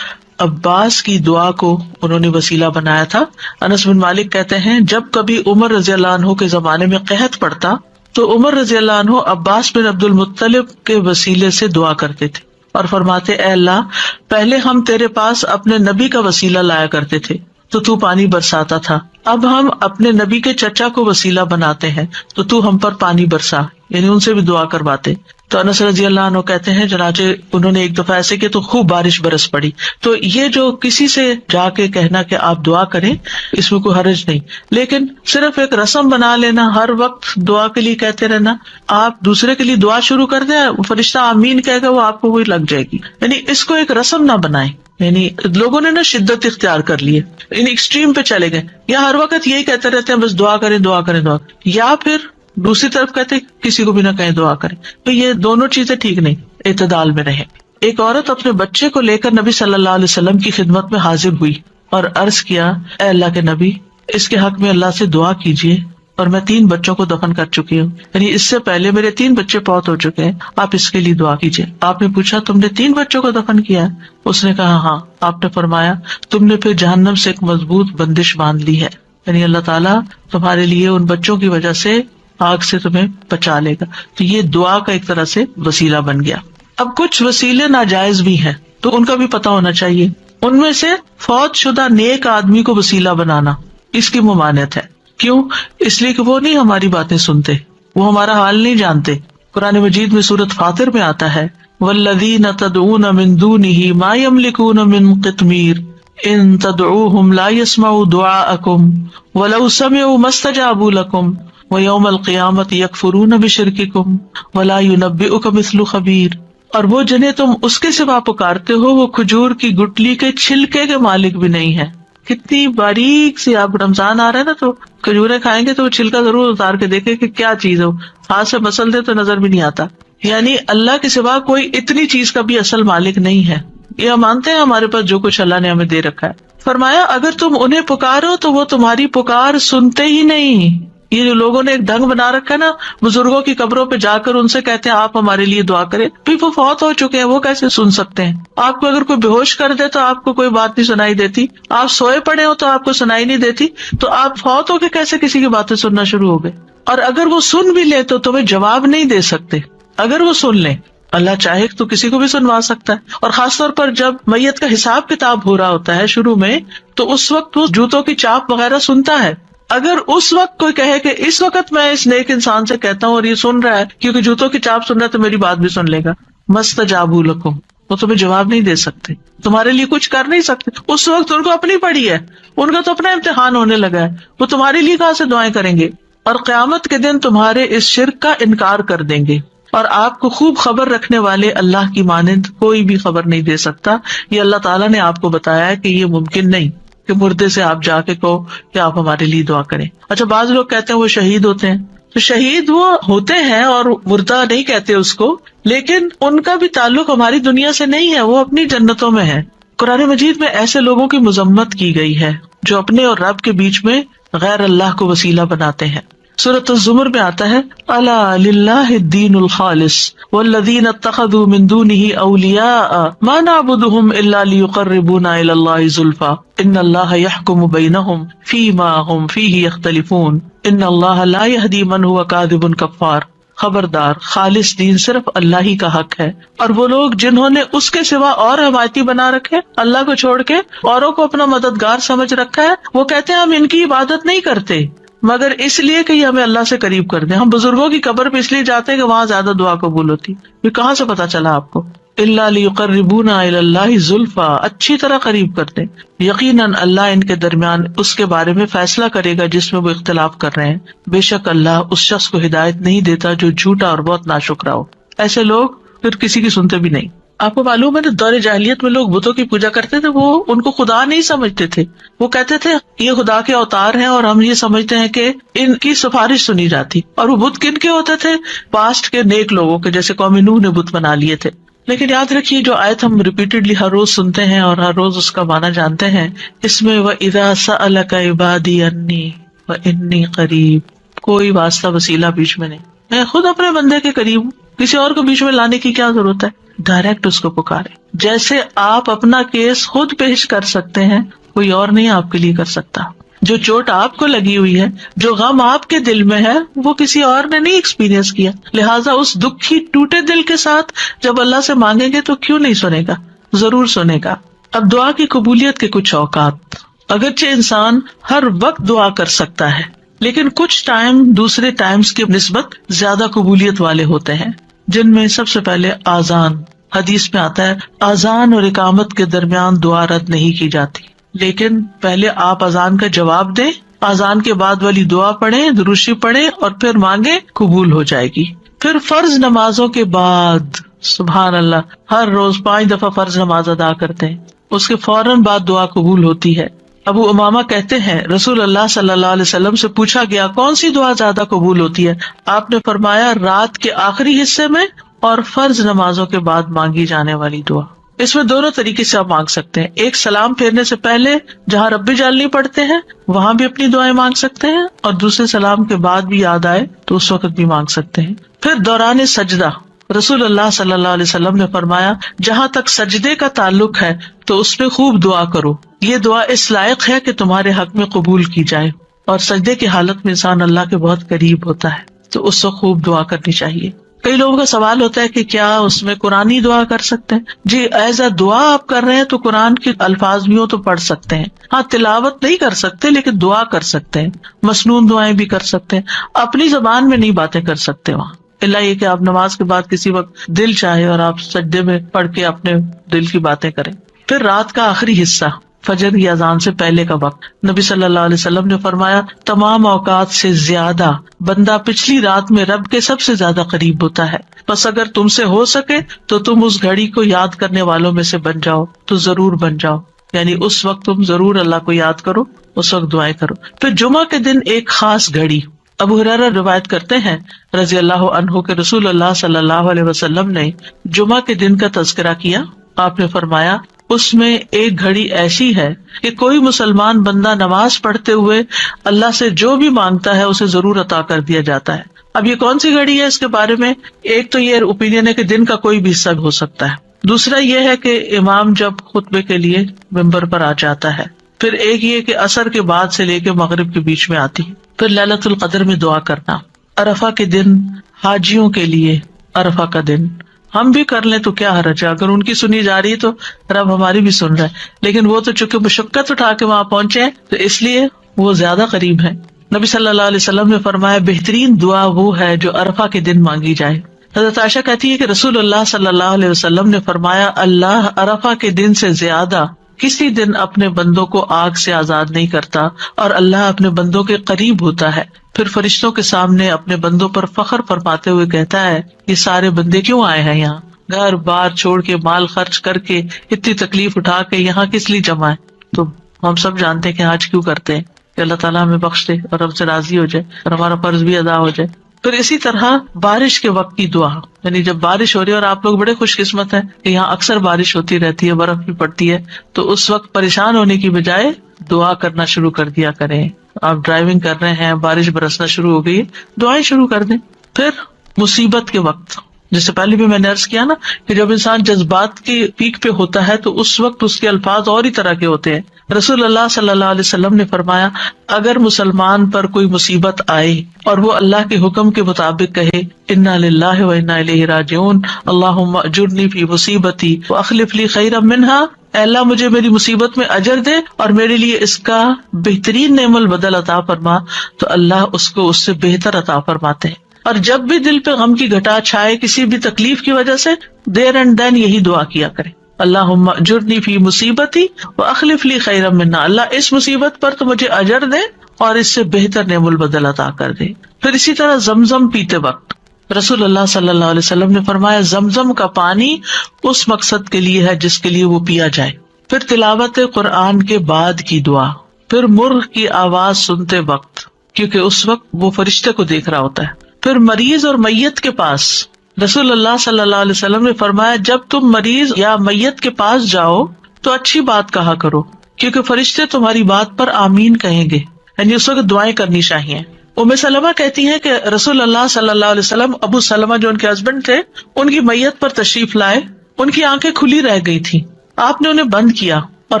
عباس کی دعا کو انہوں نے وسیلہ بنایا تھا. انس بن مالک کہتے ہیں جب کبھی عمر رضی اللہ عنہ کے زمانے میں قحط پڑتا تو عمر رضی اللہ عنہ عباس بن عبد المطلب کے وسیلے سے دعا کرتے تھے اور فرماتے اے اللہ پہلے ہم تیرے پاس اپنے نبی کا وسیلہ لایا کرتے تھے تو پانی برساتا تھا، اب ہم اپنے نبی کے چچا کو وسیلہ بناتے ہیں تو ہم پر پانی برسا، یعنی ان سے بھی دعا کرواتے. تو انس رضی اللہ عنہ کہتے ہیں چنانچہ انہوں نے ایک دفعہ ایسے کہ تو خوب بارش برس پڑی. تو یہ جو کسی سے جا کے کہنا کہ آپ دعا کریں اس میں کوئی حرج نہیں، لیکن صرف ایک رسم بنا لینا ہر وقت دعا کے لیے کہتے رہنا، آپ دوسرے کے لیے دعا شروع کر دیں فرشتہ آمین کہے گا وہ آپ کو وہی لگ جائے گی، یعنی اس کو ایک رسم نہ بنائیں. یعنی لوگوں نے نا شدت اختیار کر لی ہے، یعنی ایکسٹریم پہ چلے گئے، یا ہر وقت یہی کہتے رہتے ہیں بس دعا کریں دعا کریں دعا کریں، یا پھر دوسری طرف کہتے کسی کو بھی نہ کہیں دعا کریں. تو یہ دونوں چیزیں ٹھیک نہیں، اعتدال میں رہیں. ایک عورت اپنے بچے کو لے کر نبی صلی اللہ علیہ وسلم کی خدمت میں حاضر ہوئی اور عرض کیا اے اللہ کے نبی اس کے حق میں اللہ سے دعا کیجیے اور میں 3 بچوں کو دفن کر چکی ہوں، یعنی اس سے پہلے میرے 3 بچے فوت ہو چکے ہیں، آپ اس کے لیے دعا کیجیے. آپ نے پوچھا تم نے 3 بچوں کو دفن کیا ہے؟ اس نے کہا ہاں. آپ نے فرمایا تم نے پھر جہنم سے ایک مضبوط بندش باندھ لی ہے، یعنی اللہ تعالیٰ تمہارے لیے ان بچوں کی وجہ سے آگ سے تمہیں بچا لے گا. تو یہ دعا کا ایک طرح سے وسیلہ بن گیا. اب کچھ وسیلے ناجائز بھی ہیں تو ان کا بھی پتہ ہونا چاہیے. ان میں سے فوت شدہ نیک آدمی کو وسیلہ بنانا اس کی ممانعت ہے. کیوں؟ اس لیے کہ وہ نہیں ہماری باتیں سنتے، وہ ہمارا حال نہیں جانتے. قرآن مجید میں سورۃ فاطر میں آتا ہے والذین تدعون من دونہ ما یملکون من قطمیر ان تدعوہم لا یسمعوا دعاءکم ولو سمعوا ما استجابوا لکم وَيَوْمَ الْقِيَامَةِ يَكْفُرُونَ بِشِرْكِكُمْ وَلَا يُنَبِّئُكَ مِثْلُ خَبِيرٍ. اور وہ جنہیں تم اس کے سوا پکارتے ہو وہ کھجور کی گٹلی کے چھلکے کے مالک بھی نہیں ہے. کتنی باریک سی، آپ رمضان آ رہا ہے نا تو کھجوریں کھائیں گے تو وہ چھلکا ضرور اتار کے دیکھیں کہ کیا چیز ہو، ہاتھ سے مسل دے تو نظر بھی نہیں آتا. یعنی اللہ کے سوا کوئی اتنی چیز کا بھی اصل مالک نہیں ہے. یہ ہم مانتے ہیں ہمارے پاس جو کچھ اللہ نے ہمیں دے رکھا ہے. فرمایا اگر تم انہیں پکارو تو وہ تمہاری پکار سنتے ہی نہیں. یہ جو لوگوں نے ایک ڈھنگ بنا رکھا ہے نا، بزرگوں کی قبروں پہ جا کر ان سے کہتے ہیں آپ ہمارے لیے دعا کریں. پھر وہ فوت ہو چکے ہیں، وہ کیسے سن سکتے ہیں؟ آپ کو اگر کوئی بے ہوش کر دے تو آپ کو کوئی بات نہیں سنائی دیتی، آپ سوئے پڑے ہو تو آپ کو سنائی نہیں دیتی، تو آپ فوت ہو کے کیسے کسی کی باتیں سننا شروع ہو گئے؟ اور اگر وہ سن بھی لے تو تمہیں جواب نہیں دے سکتے. اگر وہ سن لیں، اللہ چاہے تو کسی کو بھی سنوا سکتا ہے. اور خاص طور پر جب میت کا حساب کتاب ہو رہا ہوتا ہے شروع میں، تو اس وقت وہ جوتوں کی چاپ وغیرہ سنتا ہے. اگر اس وقت کوئی کہے کہ اس وقت میں اس نیک انسان سے کہتا ہوں اور یہ سن رہا ہے کیونکہ جوتوں کی چاپ سن رہا ہے تو میری بات بھی سن لے گا، مستجابوا لکم، وہ تمہیں جواب نہیں دے سکتے، تمہارے لیے کچھ کر نہیں سکتے. اس وقت ان کو اپنی پڑی ہے، ان کا تو اپنا امتحان ہونے لگا ہے، وہ تمہارے لیے کہاں سے دعائیں کریں گے؟ اور قیامت کے دن تمہارے اس شرک کا انکار کر دیں گے. اور آپ کو خوب خبر رکھنے والے اللہ کی مانند کوئی بھی خبر نہیں دے سکتا. یہ اللہ تعالیٰ نے آپ کو بتایا ہے کہ یہ ممکن نہیں کہ مردے سے آپ جا کے کہو کہ آپ ہمارے لیے دعا کریں. اچھا، بعض لوگ کہتے ہیں وہ شہید ہوتے ہیں، تو شہید وہ ہوتے ہیں اور مردہ نہیں کہتے اس کو، لیکن ان کا بھی تعلق ہماری دنیا سے نہیں ہے، وہ اپنی جنتوں میں ہے. قرآن مجید میں ایسے لوگوں کی مذمت کی گئی ہے جو اپنے اور رب کے بیچ میں غیر اللہ کو وسیلہ بناتے ہیں. سورۃ الزمر میں آتا ہے الا للہ الدین الخالص والذین اتخذوا من دونہ اولیاء ما نعبدهم الا لیقربونا الی اللہ زلفی ان اللہ یحکم بینہم فیما ہم فیہ یختلفون ان اللہ لا یہدی من هو کاذب کفار. خبردار، خالص دین صرف اللہ ہی کا حق ہے، اور وہ لوگ جنہوں نے اس کے سوا اور حمایتی بنا رکھے، اللہ کو چھوڑ کے اوروں کو اپنا مددگار سمجھ رکھا ہے، وہ کہتے ہیں ہم ان کی عبادت نہیں کرتے مگر اس لیے کہ یہ ہمیں اللہ سے قریب کر دیں. ہم بزرگوں کی قبر پہ اس لیے جاتے ہیں کہ وہاں زیادہ دعا قبول ہوتی. یہ کہاں سے پتا چلا آپ کو؟ الا لیقربونا الی اللہ زلفی، اچھی طرح قریب کر دیں. یقیناً اللہ ان کے درمیان اس کے بارے میں فیصلہ کرے گا جس میں وہ اختلاف کر رہے ہیں. بے شک اللہ اس شخص کو ہدایت نہیں دیتا جو جھوٹا اور بہت ناشکرا ہو. ایسے لوگ پھر کسی کی سنتے بھی نہیں. آپ کو معلوم ہے نا، دور جاہلیت میں لوگ بتوں کی پوجا کرتے تھے، وہ ان کو خدا نہیں سمجھتے تھے. وہ کہتے تھے یہ خدا کے اوتار ہیں اور ہم یہ سمجھتے ہیں کہ ان کی سفارش سنی جاتی. اور وہ بت کن کے ہوتے تھے؟ پاسٹ کے نیک لوگوں کے، جیسے قوم نوح نے بت بنا لیے تھے. لیکن یاد رکھیے جو آیت ہم ریپیٹڈلی ہر روز سنتے ہیں اور ہر روز اس کا معنی جانتے ہیں، اس میں وَإِذَا سَأَلَكَ عِبَادِي عَنِّي وَإِنِّي قَرِيبٌ، کوئی واسطہ وسیلہ بیچ میں نہیں. میں خود اپنے بندے کے قریب ہوں، کسی اور کو بیچ میں لانے کی کیا ضرورت ہے؟ ڈائریکٹ اس کو پکارے. جیسے آپ اپنا کیس خود پیش کر سکتے ہیں، کوئی اور نہیں آپ کے لیے کر سکتا. جو چوٹ آپ کو لگی ہوئی ہے، جو غم آپ کے دل میں ہے، وہ کسی اور نے نہیں ایکسپیرینس کیا. لہٰذا اس دکھی ٹوٹے دل کے ساتھ جب اللہ سے مانگیں گے تو کیوں نہیں سنے گا؟ ضرور سنے گا. اب دعا کی قبولیت کے کچھ اوقات. اگرچہ انسان ہر وقت دعا کر سکتا ہے، لیکن کچھ ٹائم دوسرے ٹائمز کی نسبت زیادہ قبولیت والے ہوتے ہیں، جن میں سب سے پہلے آذان. حدیث میں آتا ہے آذان اور اقامت کے درمیان دعا رد نہیں کی جاتی، لیکن پہلے آپ اذان کا جواب دیں، اذان کے بعد والی دعا پڑھیں، درود شریف پڑھیں اور پھر مانگیں، قبول ہو جائے گی. پھر فرض نمازوں کے بعد، سبحان اللہ، ہر روز 5 دفعہ فرض نماز ادا کرتے ہیں، اس کے فوراً بعد دعا قبول ہوتی ہے. ابو امامہ کہتے ہیں رسول اللہ صلی اللہ علیہ وسلم سے پوچھا گیا کون سی دعا زیادہ قبول ہوتی ہے؟ آپ نے فرمایا رات کے آخری حصے میں اور فرض نمازوں کے بعد مانگی جانے والی دعا. اس میں دونوں طریقے سے آپ مانگ سکتے ہیں. ایک سلام پھیرنے سے پہلے جہاں رب جعلنی پڑھتے ہیں وہاں بھی اپنی دعائیں مانگ سکتے ہیں، اور دوسرے سلام کے بعد بھی یاد آئے تو اس وقت بھی مانگ سکتے ہیں. پھر دوران سجدہ رسول اللہ صلی اللہ علیہ وسلم نے فرمایا جہاں تک سجدے کا تعلق ہے تو اس میں خوب دعا کرو، یہ دعا اس لائق ہے کہ تمہارے حق میں قبول کی جائے. اور سجدے کی حالت میں انسان اللہ کے بہت قریب ہوتا ہے تو اس وقت خوب دعا کرنی چاہیے. کئی لوگوں کا سوال ہوتا ہے کہ کیا اس میں قرآنی دعا کر سکتے ہیں؟ جی، ایز اے دعا آپ کر رہے ہیں تو قرآن کے الفاظ بھی ہو تو پڑھ سکتے ہیں. ہاں، تلاوت نہیں کر سکتے لیکن دعا کر سکتے ہیں، مسنون دعائیں بھی کر سکتے ہیں. اپنی زبان میں نہیں باتیں کر سکتے وہاں، اللہ یہ کہ آپ نماز کے بعد کسی وقت دل چاہے اور آپ سجدے میں پڑھ کے اپنے دل کی باتیں کریں. پھر رات کا آخری حصہ، فجر یا اذان سے پہلے کا وقت، نبی صلی اللہ علیہ وسلم نے فرمایا تمام اوقات سے زیادہ بندہ پچھلی رات میں رب کے سب سے زیادہ قریب ہوتا ہے. بس اگر تم سے ہو سکے تو تم اس گھڑی کو یاد کرنے والوں میں سے بن جاؤ تو ضرور بن جاؤ. یعنی اس وقت تم ضرور اللہ کو یاد کرو، اس وقت دعائیں کرو. پھر جمعہ کے دن ایک خاص گھڑی، ابو ہریرہ روایت کرتے ہیں رضی اللہ عنہ کہ رسول اللہ صلی اللہ علیہ وسلم نے جمعہ کے دن کا تذکرہ کیا. آپ نے فرمایا اس میں ایک گھڑی ایسی ہے کہ کوئی مسلمان بندہ نماز پڑھتے ہوئے اللہ سے جو بھی مانگتا ہے اسے ضرور عطا کر دیا جاتا ہے. اب یہ کون سی گھڑی ہے؟ اس کے بارے میں ایک تو یہ اوپینین ہے کہ دن کا کوئی بھی حصہ ہو سکتا ہے. دوسرا یہ ہے کہ امام جب خطبے کے لیے ممبر پر آ جاتا ہے. پھر ایک یہ کہ عصر کے بعد سے لے کے مغرب کے بیچ میں آتی ہے. پھر لیلۃ القدر میں دعا کرنا. عرفہ کے دن حاجیوں کے لیے عرفہ کا دن ہم بھی کر لیں تو کیا حرج ہے، اگر ان کی سنی جا رہی ہے تو رب ہماری بھی سن رہا ہے. لیکن وہ تو چونکہ مشقت اٹھا کے وہاں پہنچے ہیں تو اس لیے وہ زیادہ قریب ہے. نبی صلی اللہ علیہ وسلم نے فرمایا بہترین دعا وہ ہے جو عرفہ کے دن مانگی جائے. حضرت عائشہ کہتی ہے کہ رسول اللہ صلی اللہ علیہ وسلم نے فرمایا اللہ عرفہ کے دن سے زیادہ کسی دن اپنے بندوں کو آگ سے آزاد نہیں کرتا اور اللہ اپنے بندوں کے قریب ہوتا ہے. پھر فرشتوں کے سامنے اپنے بندوں پر فخر فرماتے ہوئے کہتا ہے یہ سارے بندے کیوں آئے ہیں یہاں، گھر بار چھوڑ کے مال خرچ کر کے اتنی تکلیف اٹھا کے یہاں کس لیے جمع ہے. تو ہم سب جانتے ہیں کہ آج کیوں کرتے ہیں کہ اللہ تعالیٰ ہمیں بخش دے اور ہم سے راضی ہو جائے اور ہمارا فرض بھی ادا ہو جائے. پھر اسی طرح بارش کے وقت کی دعا، یعنی جب بارش ہو رہی ہے اور آپ لوگ بڑے خوش قسمت ہیں کہ یہاں اکثر بارش ہوتی رہتی ہے، برف بھی پڑتی ہے، تو اس وقت پریشان ہونے کی بجائے دعا کرنا شروع کر دیا کریں. آپ ڈرائیونگ کر رہے ہیں، بارش برسنا شروع ہو گئی، دعائیں شروع کر دیں. پھر مصیبت کے وقت، جس سے پہلے بھی میں نے عرض کیا نا کہ جب انسان جذبات کی پیک پہ ہوتا ہے تو اس وقت اس کے الفاظ اور ہی طرح کے ہوتے ہیں. رسول اللہ صلی اللہ علیہ وسلم نے فرمایا اگر مسلمان پر کوئی مصیبت آئے اور وہ اللہ کے حکم کے مطابق کہے انا للہ و انا الیہ راجعون اللہم اجرنی فی مصیبتی واخلف لی خیرا منہا، اے اللہ مجھے میری مصیبت میں اجر دے اور میرے لیے اس کا بہترین نعم البدل عطا فرما، تو اللہ اس کو اس سے بہتر عطا فرماتے ہیں. اور جب بھی دل پہ غم کی گھٹا چھائے کسی بھی تکلیف کی وجہ سے، دیر اینڈ دین یہی دعا کیا کرے اللہم اجرنی فی مصیبتی واخلف لی خیرا منہا، اللہ اس مصیبت پر تو مجھے اجر دے اور اس سے بہتر نعم البدل عطا کر دے. پھر اسی طرح زمزم پیتے وقت رسول اللہ صلی اللہ علیہ وسلم نے فرمایا زمزم کا پانی اس مقصد کے لیے ہے جس کے لیے وہ پیا جائے. پھر تلاوت قرآن کے بعد کی دعا. پھر مرغ کی آواز سنتے وقت، کیونکہ اس وقت وہ فرشتے کو دیکھ رہا ہوتا ہے. پھر مریض اور میت کے پاس رسول اللہ صلی اللہ علیہ وسلم نے فرمایا جب تم مریض یا میت کے پاس جاؤ تو اچھی بات کہا کرو، کیونکہ فرشتے تمہاری بات پر آمین کہیں گے، یعنی اس وقت دعائیں کرنی چاہیے. ام سلمہ کہتی ہیں کہ رسول اللہ صلی اللہ علیہ وسلم ابو سلمہ جو ان کے ہسبینڈ تھے ان کی میت پر تشریف لائے. ان کی آنکھیں کھلی رہ گئی تھی، آپ نے انہیں بند کیا اور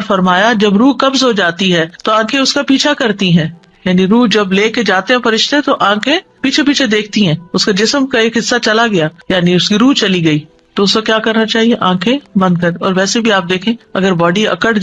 فرمایا جب روح قبض ہو جاتی ہے تو آنکھیں اس کا پیچھا کرتی ہیں، یعنی روح جب لے کے جاتے ہیں فرشتے تو آنکھیں پیچھے پیچھے دیکھتی ہیں. اس کا جسم کا ایک حصہ چلا گیا یعنی اس کی روح چلی گئی تو اس کو کیا کرنا چاہیے، آنکھیں بند کر. اور ویسے بھی آپ دیکھیں اگر باڈی اکڑ